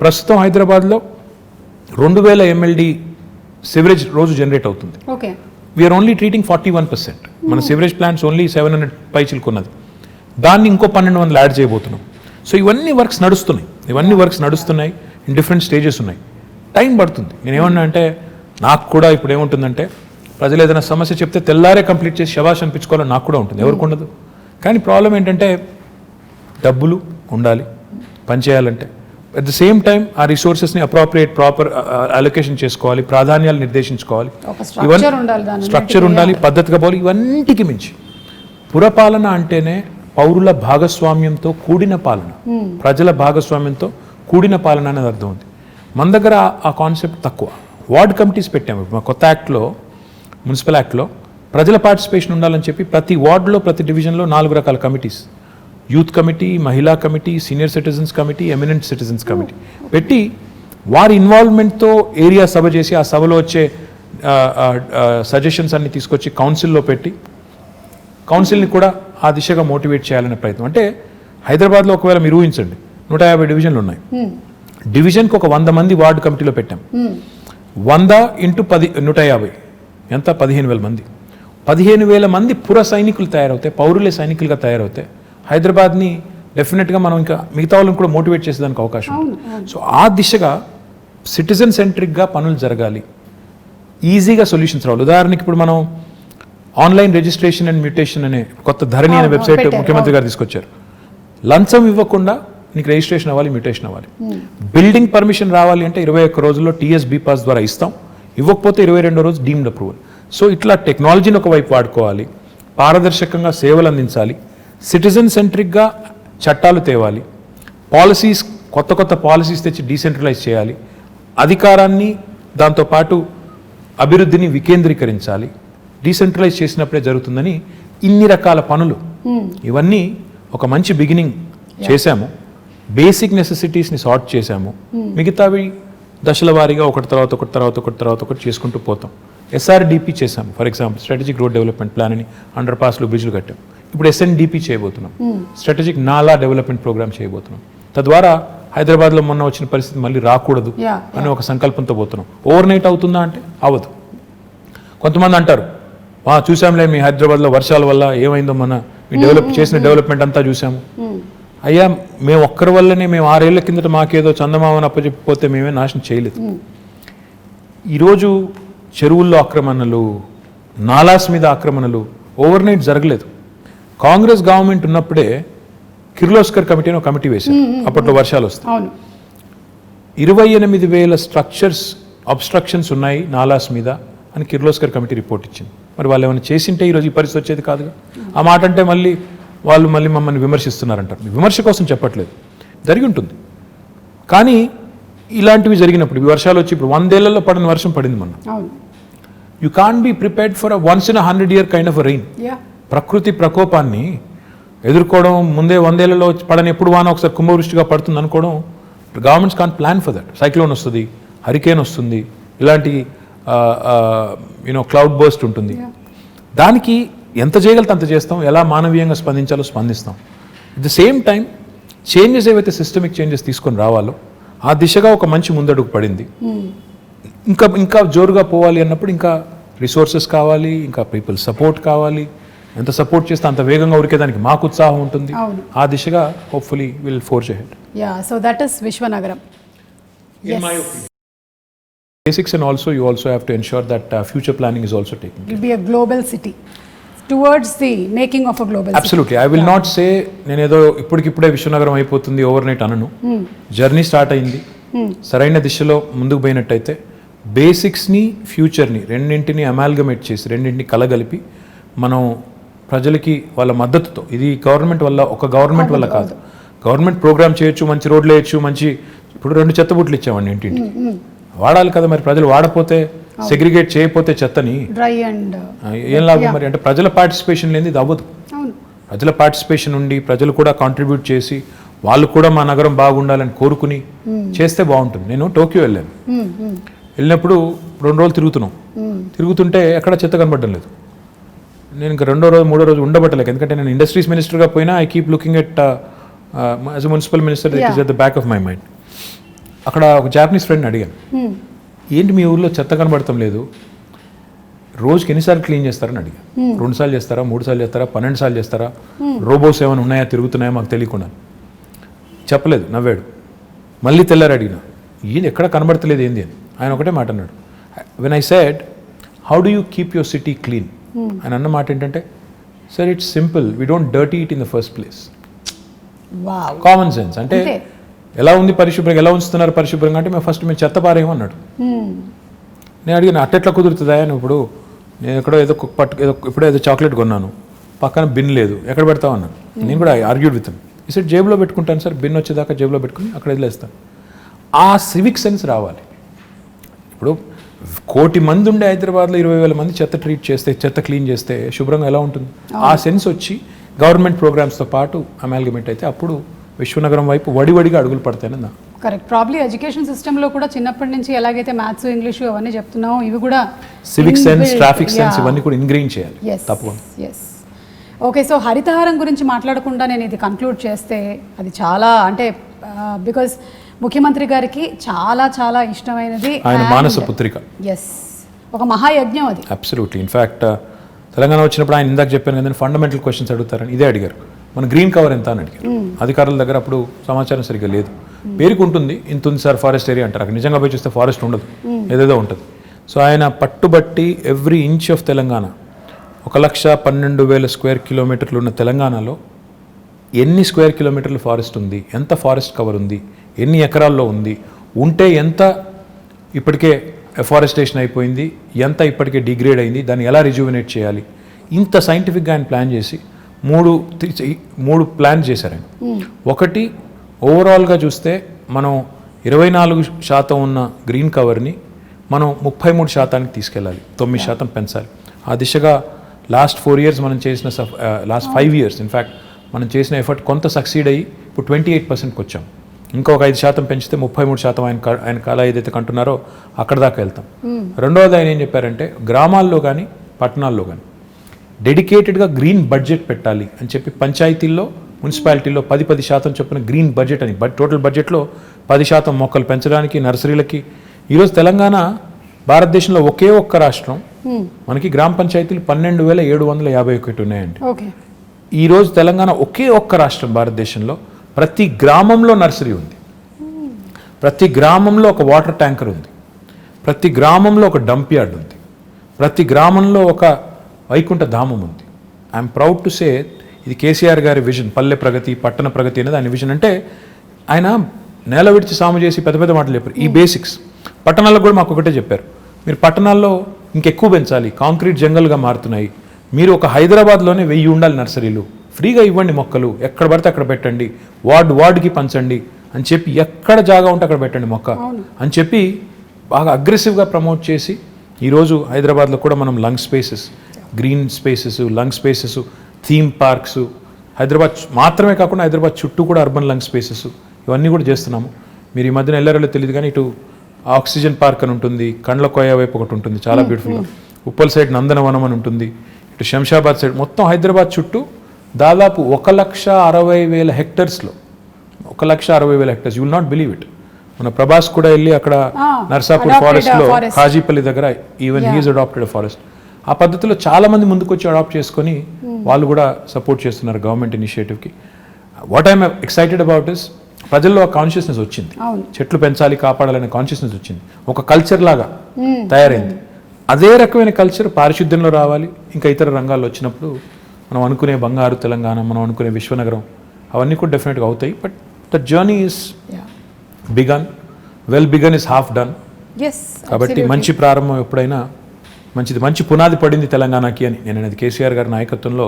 ప్రస్తుతం హైదరాబాద్లో 2000 MLD సివరేజ్ రోజు జనరేట్ అవుతుంది. We're only treating 41%. మన సివరేజ్ ప్లాంట్స్ ఓన్లీ 700 పైచిలకు ఉన్నది. దాన్ని ఇంకో 1200 యాడ్ చేయబోతున్నాం. సో ఇవన్నీ వర్క్స్ నడుస్తున్నాయి, ఇన్ డిఫరెంట్ స్టేజెస్ ఉన్నాయి. టైం పడుతుంది. నేనేమన్నా అంటే నాకు కూడా ఇప్పుడు ఏముంటుందంటే, ప్రజలు ఏదైనా సమస్య చెప్తే తెల్లారే కంప్లీట్ చేసి శబాష్ అనిపించుకోవాలని నాకు కూడా ఉంటుంది, ఎవరికి ఉండదు. కానీ ప్రాబ్లం ఏంటంటే డబ్బులు ఉండాలి పనిచేయాలంటే. అట్ ద సేమ్ టైం ఆ రిసోర్సెస్ని ప్రాపర్ అలొకేషన్ చేసుకోవాలి, ప్రాధాన్యాలు నిర్దేశించుకోవాలి, స్ట్రక్చర్ ఉండాలి, పద్ధతిగా పోవాలి. ఇవన్నిటికి మించి పురపాలన అంటేనే పౌరుల భాగస్వామ్యంతో కూడిన పాలన, ప్రజల భాగస్వామ్యంతో కూడిన పాలన అనేది అర్థం ఉంది. మన దగ్గర ఆ కాన్సెప్ట్ తక్కువ. వార్డ్ కమిటీస్ పెట్టాము. మా కొత్త యాక్ట్లో, మున్సిపల్ యాక్ట్లో ప్రజల పార్టిసిపేషన్ ఉండాలని చెప్పి ప్రతి వార్డులో, ప్రతి డివిజన్లో 4 రకాల కమిటీస్, యూత్ కమిటీ, మహిళా committee, senior citizens committee, eminent citizens committee పెట్టి వారి ఇన్వాల్వ్మెంట్తో ఏరియా సభ చేసి ఆ సభలో వచ్చే సజెషన్స్ అన్ని తీసుకొచ్చి కౌన్సిల్లో పెట్టి కౌన్సిల్ని కూడా ఆ దిశగా మోటివేట్ చేయాలనే ప్రయత్నం. అంటే హైదరాబాద్లో ఒకవేళ మీరు ఊహించండి, 150 డివిజన్లు ఉన్నాయి. డివిజన్కి ఒక 100 మంది వార్డు కమిటీలో పెట్టాం. 100 × 10 150 ఎంత? 15,000 మంది. 15,000 మంది పుర సైనికులు తయారవుతాయి, పౌరులే సైనికులుగా తయారవుతాయి. హైదరాబాద్ని డెఫినెట్గా మనం ఇంకా మిగతా వాళ్ళని కూడా మోటివేట్ చేసేదానికి అవకాశం ఉంది. సో ఆ దిశగా సిటిజన్ సెంట్రిక్గా పనులు జరగాలి, ఈజీగా సొల్యూషన్స్ రావాలి. ఉదాహరణకి ఇప్పుడు మనం ఆన్లైన్ రిజిస్ట్రేషన్ అండ్ మ్యూటేషన్ అనే కొత్త ధరణి అనే వెబ్సైట్ ముఖ్యమంత్రి గారు తీసుకొచ్చారు. లంచం ఇవ్వకుండా నీకు రిజిస్ట్రేషన్ అవ్వాలి, మ్యూటేషన్ అవ్వాలి. బిల్డింగ్ పర్మిషన్ రావాలి అంటే 21 రోజుల్లో టీఎస్బీ పాస్ ద్వారా ఇస్తాం, ఇవ్వకపోతే 22వ రోజు డీమ్డ్ అప్రూవల్. సో ఇట్లా టెక్నాలజీని ఒకవైపు వాడుకోవాలి, పారదర్శకంగా సేవలు అందించాలి, సిటిజన్ సెంట్రిక్గా చట్టాలు తేవాలి, పాలసీస్ కొత్త పాలసీస్ తెచ్చి డీసెంట్రలైజ్ చేయాలి, అధికారాన్ని దాంతోపాటు అభివృద్ధిని వికేంద్రీకరించాలి. డీసెంట్రలైజ్ చేసినప్పుడే జరుగుతుందని ఇన్ని రకాల పనులు, ఇవన్నీ ఒక మంచి బిగినింగ్ చేశాము. బేసిక్ నెసెసిటీస్ని సార్ట్ చేశాము, మిగతావి దశల వారీగా ఒకటి తర్వాత ఒకటి చేసుకుంటూ పోతాం. SRDP చేశాము, for example strategic road development plan అని, అండర్ పాస్లు బ్రిడ్జ్లు కట్టాం. ఇప్పుడు SNDP చేయబోతున్నాం, స్ట్రాటజిక్ నాలా డెవలప్మెంట్ ప్రోగ్రామ్ చేయబోతున్నాం. తద్వారా హైదరాబాద్లో మొన్న వచ్చిన పరిస్థితి మళ్ళీ రాకూడదు అనే ఒక సంకల్పంతో పోతున్నాం. ఓవర్ నైట్ అవుతుందా అంటే అవ్వదు. కొంతమంది అంటారు చూసాంలే మీ హైదరాబాద్లో వర్షాల వల్ల ఏమైందో, మన మీ చేసిన డెవలప్మెంట్ అంతా చూసాము. అయ్యా మేము ఒక్కరి వల్లనే, మేము 6 ఏళ్ల కిందట మాకేదో చందమామని అప్పచెప్పిపోతే మేమే నాశనం చేయలేదు. ఈరోజు చెరువుల్లో ఆక్రమణలు, నాలాస్ మీద ఆక్రమణలు ఓవర్ నైట్ జరగలేదు. కాంగ్రెస్ గవర్నమెంట్ ఉన్నప్పుడే కిర్లోస్కర్ కమిటీ అని ఒక కమిటీ వేశారు, అప్పట్లో వర్షాలు వస్తాయి. 28,000 స్ట్రక్చర్స్ అబ్స్ట్రక్షన్స్ ఉన్నాయి నాలాస్ మీద అని కిర్లోస్కర్ కమిటీ రిపోర్ట్ ఇచ్చింది. మరి వాళ్ళు ఏమైనా చేసింటే ఈరోజు ఈ పరిస్థితి వచ్చేది కాదుగా. ఆ మాట అంటే వాళ్ళు మళ్ళీ మమ్మల్ని విమర్శిస్తున్నారంటారు. విమర్శ కోసం చెప్పట్లేదు, జరిగి ఉంటుంది. కానీ ఇలాంటివి జరిగినప్పుడు, ఈ వర్షాలు వచ్చి ఇప్పుడు 100 ఏళ్లలో పడిన వర్షం పడింది మొన్న. You can be prepared for once in 100 year kind of rain. ప్రకృతి ప్రకోపాన్ని ఎదుర్కోవడం, ముందే 100 ఏళ్లలో పడని ఎప్పుడు వాన ఒకసారి కుంభవృష్టిగా పడుతుంది అనుకోవడం, governments can plan for that. Cyclone వస్తుంది, హరికేన్ వస్తుంది, ఇలాంటి క్లౌడ్ బర్స్ట్ ఉంటుంది. దానికి ఎంత చేయగలితే అంత చేస్తాం, ఎలా మానవీయంగా స్పందించాలో స్పందిస్తాం. At the same time changes ఏవైతే సిస్టమిక్ చేంజెస్ తీసుకొని రావాలో ఆ దిశగా ఒక మంచి ముందడుగు పడింది. ఇంకా జోరుగా పోవాలి అన్నప్పుడు ఇంకా రిసోర్సెస్ కావాలి, ఇంకా పీపుల్ సపోర్ట్ కావాలి. ఎంత సపోర్ట్ చేస్తే అంత వేగంగా ఉరికేదానికి మాకు ఉత్సాహం ఉంటుంది. ఆ దిశగా hopefully will forge ahead. So that is విశ్వనగరం. Basics, and also you also have to ensure that future planning is also taken care. It will be a global city towards the making of a global Absolutely. city. I will not say నేనేదో ఇప్పటికిప్పుడే విశ్వనగరం అయిపోతుంది over night అనను. Journey start అయింది, సరైన దిశలో ముందుకు పోయినట్టయితే బేసిక్స్ని ఫ్యూచర్ని రెండింటిని అమాల్గమేట్ చేసి, రెండింటిని కలగలిపి మనం ప్రజలకి వాళ్ళ మద్దతుతో, ఇది గవర్నమెంట్ వల్ల, ఒక గవర్నమెంట్ వల్ల కాదు, గవర్నమెంట్ ప్రోగ్రామ్ చేయొచ్చు, మంచి రోడ్లు వేయచ్చు, మంచి, ఇప్పుడు 2 చెత్త బుట్లు ఇచ్చామండి ఇంటింటికి, వాడాలి కదా. మరి ప్రజలు వాడపోతే, సెగ్రిగేట్ చేయకపోతే చెత్తని ఏం లాభం మరి? అంటే ప్రజల పార్టిసిపేషన్ లేని ఇది అవ్వదు. ప్రజల పార్టిసిపేషన్ ఉండి, ప్రజలు కూడా కాంట్రిబ్యూట్ చేసి, వాళ్ళు కూడా మా నగరం బాగుండాలని కోరుకుని చేస్తే బాగుంటుంది. నేను టోక్యో వెళ్ళినప్పుడు 2 రోజులు తిరుగుతుంటే ఎక్కడ చెత్త కనబడడం లేదు. నేను ఇంకా 2వ రోజు 3వ రోజు ఉండబట్టలేక, ఎందుకంటే నేను ఇండస్ట్రీస్ మినిస్టర్గా పోయినా I keep looking at as a municipal minister, it is at the back of my mind. అక్కడ ఒక జాపనీస్ ఫ్రెండ్ని అడిగాను, ఏంటి మీ ఊళ్ళో చెత్త కనబడటం లేదు, రోజుకి ఎన్నిసార్లు క్లీన్ చేస్తారని అడిగాను. 2 సార్లు చేస్తారా, 3 సార్లు చేస్తారా, 12 సార్లు చేస్తారా, రోబోస్ ఏమైనా ఉన్నాయా, తిరుగుతున్నాయా మాకు తెలియకుండా? చెప్పలేదు, నవ్వాడు. మళ్ళీ తెల్లారు అడిగిన, ఏంది ఎక్కడ కనబడతలేదు ఏంది అని. ఆయన ఒకటే మాట అన్నాడు, when I said how do you keep your city clean, ఆయన అన్న మాట ఏంటంటే, sir it's simple, we don't dirty it in the first place. Common sense. అంటే ఎలా ఉంది పరిశుభ్రంగా, ఎలా ఉంచుతున్నారు పరిశుభ్రంగా అంటే, మేము ఫస్ట్ చెత్త పారేమో అన్నాడు. నేను అడిగిన, అట్టెట్లా కుదురుతుందా? ఇప్పుడు నేను ఎక్కడో ఏదో చాక్లెట్ కొన్నాను, పక్కన బిన్ లేదు, ఎక్కడ పెడతావు అన్నాను. నేను కూడా ఆర్గ్యూడ్ విత్ ఈ సెట్ జేబులో పెట్టుకుంటాను సార్, బిన్ వచ్చేదాకా జేబులో పెట్టుకుని అక్కడ వదిలేస్తాను. ఆ సివిక్ సెన్స్ రావాలి. ఇప్పుడు 1 కోటి మంది ఉండే హైదరాబాద్లో 20,000 మంది చెత్త క్లీన్ చేస్తే శుభ్రంగా ఎలా ఉంటుంది? ఆ సెన్స్ వచ్చి గవర్నమెంట్ ప్రోగ్రామ్స్తో పాటు అమాల్గమేట్ అయితే అప్పుడు విశ్వనగరం వైపు వడివడిగా అడుగులు పడతాయని నా కరెక్ట్. ప్రాబ్లీ ఎడ్యుకేషన్ సిస్టంలో కూడా చిన్నప్పటి నుంచి ఎలాగైతే మ్యాథ్స్, ఇంగ్లీషు అవన్నీ చెప్తున్నామో, ఇవి కూడా సివిక్ సెన్స్, ట్రాఫిక్ సెన్స్ ఇవన్నీ కూడా ఇంగ్రీన్ చేయాలి తప్పకుండా. ఓకే, సో హరితహారం గురించి మాట్లాడకుండా నేను ఇది కన్క్లూడ్ చేస్తే, అది చాలా అంటే బికాజ్ ముఖ్యమంత్రి గారికి చాలా చాలా ఇష్టమైనది, ఆయన మానస పుత్రిక. ఒక మహాయజ్ఞం అది. అబ్సల్యూట్లీ. ఇన్ఫ్యాక్ట్ తెలంగాణ వచ్చినప్పుడు ఆయన ఇందాక చెప్పాను కదా, ఫండమెంటల్ క్వశ్చన్స్ అడుగుతారని ఇదే అడిగారు. మన గ్రీన్ కవర్ ఎంత అని అడిగారు. అధికారుల దగ్గర అప్పుడు సమాచారం సరిగ్గా లేదు. పేరుకు ఉంటుంది, ఇంత ఉంది సార్ ఫారెస్ట్ ఏరియా అంటారు. అక్కడ నిజంగా పోయి చూస్తే ఫారెస్ట్ ఉండదు, ఏదేదో ఉంటుంది. సో ఆయన పట్టుబట్టి every inch of Telangana 1,12,000 square కిలోమీటర్లు ఉన్న తెలంగాణలో ఎన్ని స్క్వేర్ కిలోమీటర్లు ఫారెస్ట్ ఉంది, ఎంత ఫారెస్ట్ కవర్ ఉంది, ఎన్ని ఎకరాల్లో ఉంది, ఉంటే ఎంత ఇప్పటికే ఎఫారెస్టేషన్ అయిపోయింది, ఎంత ఇప్పటికే డిగ్రేడ్ అయింది, దాన్ని ఎలా రిజ్యూవినేట్ చేయాలి, ఇంత సైంటిఫిక్గా ఆయన ప్లాన్ చేసి మూడు ప్లాన్ చేశారు ఆయన. ఒకటి, ఓవరాల్గా చూస్తే మనం 24% ఉన్న గ్రీన్ కవర్ని మనం 33% తీసుకెళ్ళాలి, 9% పెంచాలి. ఆ దిశగా లాస్ట్ 4 years మనం చేసిన లాస్ట్ 5 years ఇన్ఫ్యాక్ట్ మనం చేసిన ఎఫర్ట్ కొంత సక్సీడ్ అయ్యి ఇప్పుడు 28%కి వచ్చాం. ఇంకొక 5% పెంచితే 33% ఆయన కళ ఏదైతే కంటున్నారో అక్కడ దాకా వెళ్తాం. రెండవది ఆయన ఏం చెప్పారంటే గ్రామాల్లో కానీ పట్టణాల్లో కానీ డెడికేటెడ్గా గ్రీన్ బడ్జెట్ పెట్టాలి అని చెప్పి పంచాయతీల్లో మున్సిపాలిటీల్లో 10% చొప్పున గ్రీన్ బడ్జెట్ అని టోటల్ బడ్జెట్లో 10% మొక్కలు పెంచడానికి నర్సరీలకి. ఈరోజు తెలంగాణ భారతదేశంలో ఒకే ఒక్క రాష్ట్రం మనకి గ్రామ పంచాయతీలు 12,751 ఉన్నాయండి. ఈరోజు తెలంగాణ ఒకే ఒక్క రాష్ట్రం భారతదేశంలో ప్రతి గ్రామంలో నర్సరీ ఉంది, ప్రతి గ్రామంలో ఒక వాటర్ ట్యాంకర్ ఉంది, ప్రతి గ్రామంలో ఒక డంప్ యార్డ్ ఉంది, ప్రతి గ్రామంలో ఒక వైకుంఠ ధామం ఉంది. ఐఎమ్ ప్రౌడ్ టు సే ఇది కేసీఆర్ గారి విజన్, పల్లె ప్రగతి పట్టణ ప్రగతి అనేది ఆయన విజన్. అంటే ఆయన నేల విడిచి సాము చేసి పెద్ద పెద్ద మాటలు చెప్పారు. ఈ బేసిక్స్ పట్టణాల్లో కూడా మాకు ఒకటే చెప్పారు, మీరు పట్టణాల్లో ఇంకెక్కువ పెంచాలి, కాంక్రీట్ జంగల్గా మారుతున్నాయి, మీరు ఒక హైదరాబాద్లోనే 1000 ఉండాలి నర్సరీలు, ఫ్రీగా ఇవ్వండి మొక్కలు, ఎక్కడ పడితే అక్కడ పెట్టండి, వార్డుకి పంచండి అని చెప్పి, ఎక్కడ జాగా ఉంటే అక్కడ పెట్టండి మొక్క అని చెప్పి బాగా అగ్రెసివ్గా ప్రమోట్ చేసి ఈరోజు హైదరాబాద్లో కూడా మనం lung spaces, green spaces, lung spaces, theme parks, Hyderabad మాత్రమే కాకుండా హైదరాబాద్ చుట్టూ కూడా అర్బన్ లంగ్ స్పేసెస్ ఇవన్నీ కూడా చేస్తున్నాము. మీరు ఈ మధ్యన వెళ్ళారో తెలియదు కానీ ఇటు ఆక్సిజన్ పార్క్ అని ఉంటుంది, కండ్ల కోయ వైపు ఒకటి ఉంటుంది చాలా బ్యూటిఫుల్గా, ఉప్పల్ సైడ్ నందనవనం అని ఉంటుంది, ఇటు శంషాబాద్ సైడ్, మొత్తం హైదరాబాద్ చుట్టూ దాదాపు 1,60,000 హెక్టర్స్లో 1,60,000 hectares. You will not believe it. మన ప్రభాస్ కూడా వెళ్ళి అక్కడ నర్సాపూర్ ఫారెస్ట్లో కాజీపల్లి దగ్గర ఈవెన్ హీఈస్ అడాప్టెడ్ ఫారెస్ట్. ఆ పద్ధతిలో చాలామంది ముందుకు వచ్చి అడాప్ట్ చేసుకొని వాళ్ళు కూడా సపోర్ట్ చేస్తున్నారు గవర్నమెంట్ ఇనిషియేటివ్కి. What I'm excited about is ప్రజల్లో ఆ కాన్షియస్నెస్ వచ్చింది, చెట్లు పెంచాలి కాపాడాలనే కాన్షియస్నెస్ వచ్చింది, ఒక కల్చర్ లాగా తయారైంది. అదే రకమైన కల్చర్ పారిశుద్ధ్యంలో రావాలి, ఇంకా ఇతర రంగాల్లో వచ్చినప్పుడు మనం అనుకునే బంగారు తెలంగాణ, మనం అనుకునే విశ్వనగరం అవన్నీ కూడా డెఫినెట్గా అవుతాయి. But the journey is begun, well begun is half done. కాబట్టి మంచి ప్రారంభం ఎప్పుడైనా మంచిది, మంచి పునాది పడింది తెలంగాణకి అని నేను అనేది. కేసీఆర్ గారి నాయకత్వంలో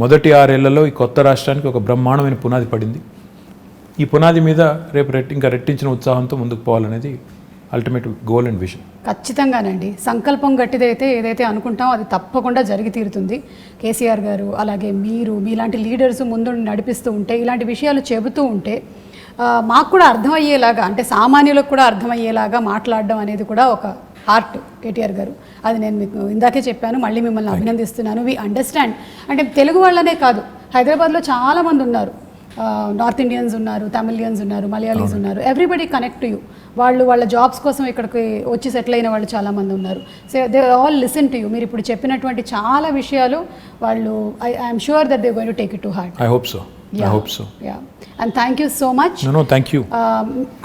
మొదటి 6 ఏళ్లలో ఈ కొత్త రాష్ట్రానికి ఒక బ్రహ్మాండమైన పునాది పడింది. ఈ పునాది మీద రేపు ఇంకా రెట్టించిన ఉత్సాహంతో ముందుకు పోవాలనేది అల్టిమేట్ గోల్ అండ్ విజన్. ఖచ్చితంగానండి, సంకల్పం గట్టిదైతే ఏదైతే అనుకుంటామో అది తప్పకుండా జరిగి తీరుతుంది. కేసీఆర్ గారు అలాగే మీరు మీలాంటి లీడర్స్ ముందు నడిపిస్తూ ఉంటే, ఇలాంటి విషయాలు చెబుతూ ఉంటే మాకు కూడా అర్థమయ్యేలాగా, అంటే సామాన్యులకు కూడా అర్థమయ్యేలాగా మాట్లాడడం అనేది కూడా ఒక ఆర్ట్ కేటీఆర్ గారు. అది నేను మీకు ఇందాకే చెప్పాను, మళ్ళీ మిమ్మల్ని అభినందిస్తున్నాను. We understand. అంటే తెలుగు వాళ్ళనే కాదు, హైదరాబాద్లో చాలామంది ఉన్నారు, నార్త్ ఇండియన్స్ ఉన్నారు, తమిళియన్స్ ఉన్నారు, మలయాళీస్ ఉన్నారు, ఎవ్రీబడి కనెక్ట్ యూ. వాళ్ళు వాళ్ళ జాబ్స్ కోసం ఇక్కడికి వచ్చి సెటిల్ అయిన వాళ్ళు చాలామంది ఉన్నారు. So they all listen to you. మీరు ఇప్పుడు చెప్పినటువంటి చాలా విషయాలు వాళ్ళు I'm sure that they going to take it to heart. I hope so. And thank you so much. Thank you.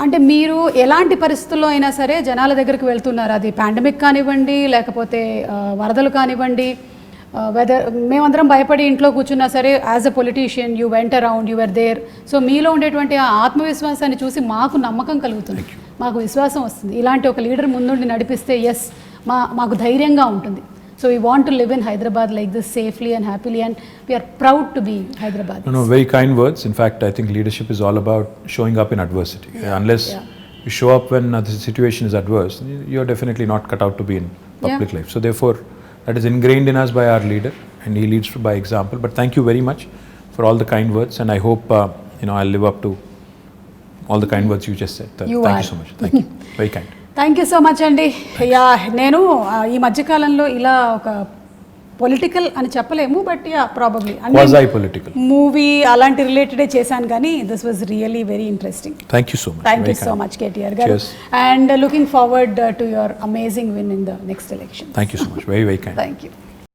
అంటే మీరు ఎలాంటి పరిస్థితుల్లో అయినా సరే జనాల దగ్గరికి వెళ్తున్నారు, అది పాండమిక్ కానివ్వండి, లేకపోతే వరదలు కానివ్వండి, వెదర్ మేమందరం భయపడి ఇంట్లో కూర్చున్నా సరే, as a politician you went around, you are there. So మీలో ఉండేటువంటి ఆ ఆత్మవిశ్వాసాన్ని చూసి మాకు నమ్మకం కలుగుతుంది, మాకు విశ్వాసం వస్తుంది. ఇలాంటి ఒక లీడర్ ముందుండి నడిపిస్తే ఎస్ మాకు ధైర్యంగా ఉంటుంది. So we want to live in Hyderabad like this safely and happily, and we are proud to be Hyderabadis. No, very kind words. In fact, I think leadership is all about showing up in adversity. Unless you show up when the situation is adverse, you're definitely not cut out to be in public life. So therefore, that is ingrained in us by our leader, and he leads by example. But thank you very much for all the kind words, and I hope I'll live up to all the kind words you just said. Thank you so much. Thank you. Very kind. Thank you so much అండి. నేను ఈ మధ్యకాలంలో ఇలా ఒక political అని చెప్పలేము, but probably movie అలాంటి రిలేటెడే చేశాను, కానీ this was really very interesting. Thank you so much. Thank you so much KTR garu, and looking forward to your amazing win in the next election. Thank you so much. Very very kind. Thank you.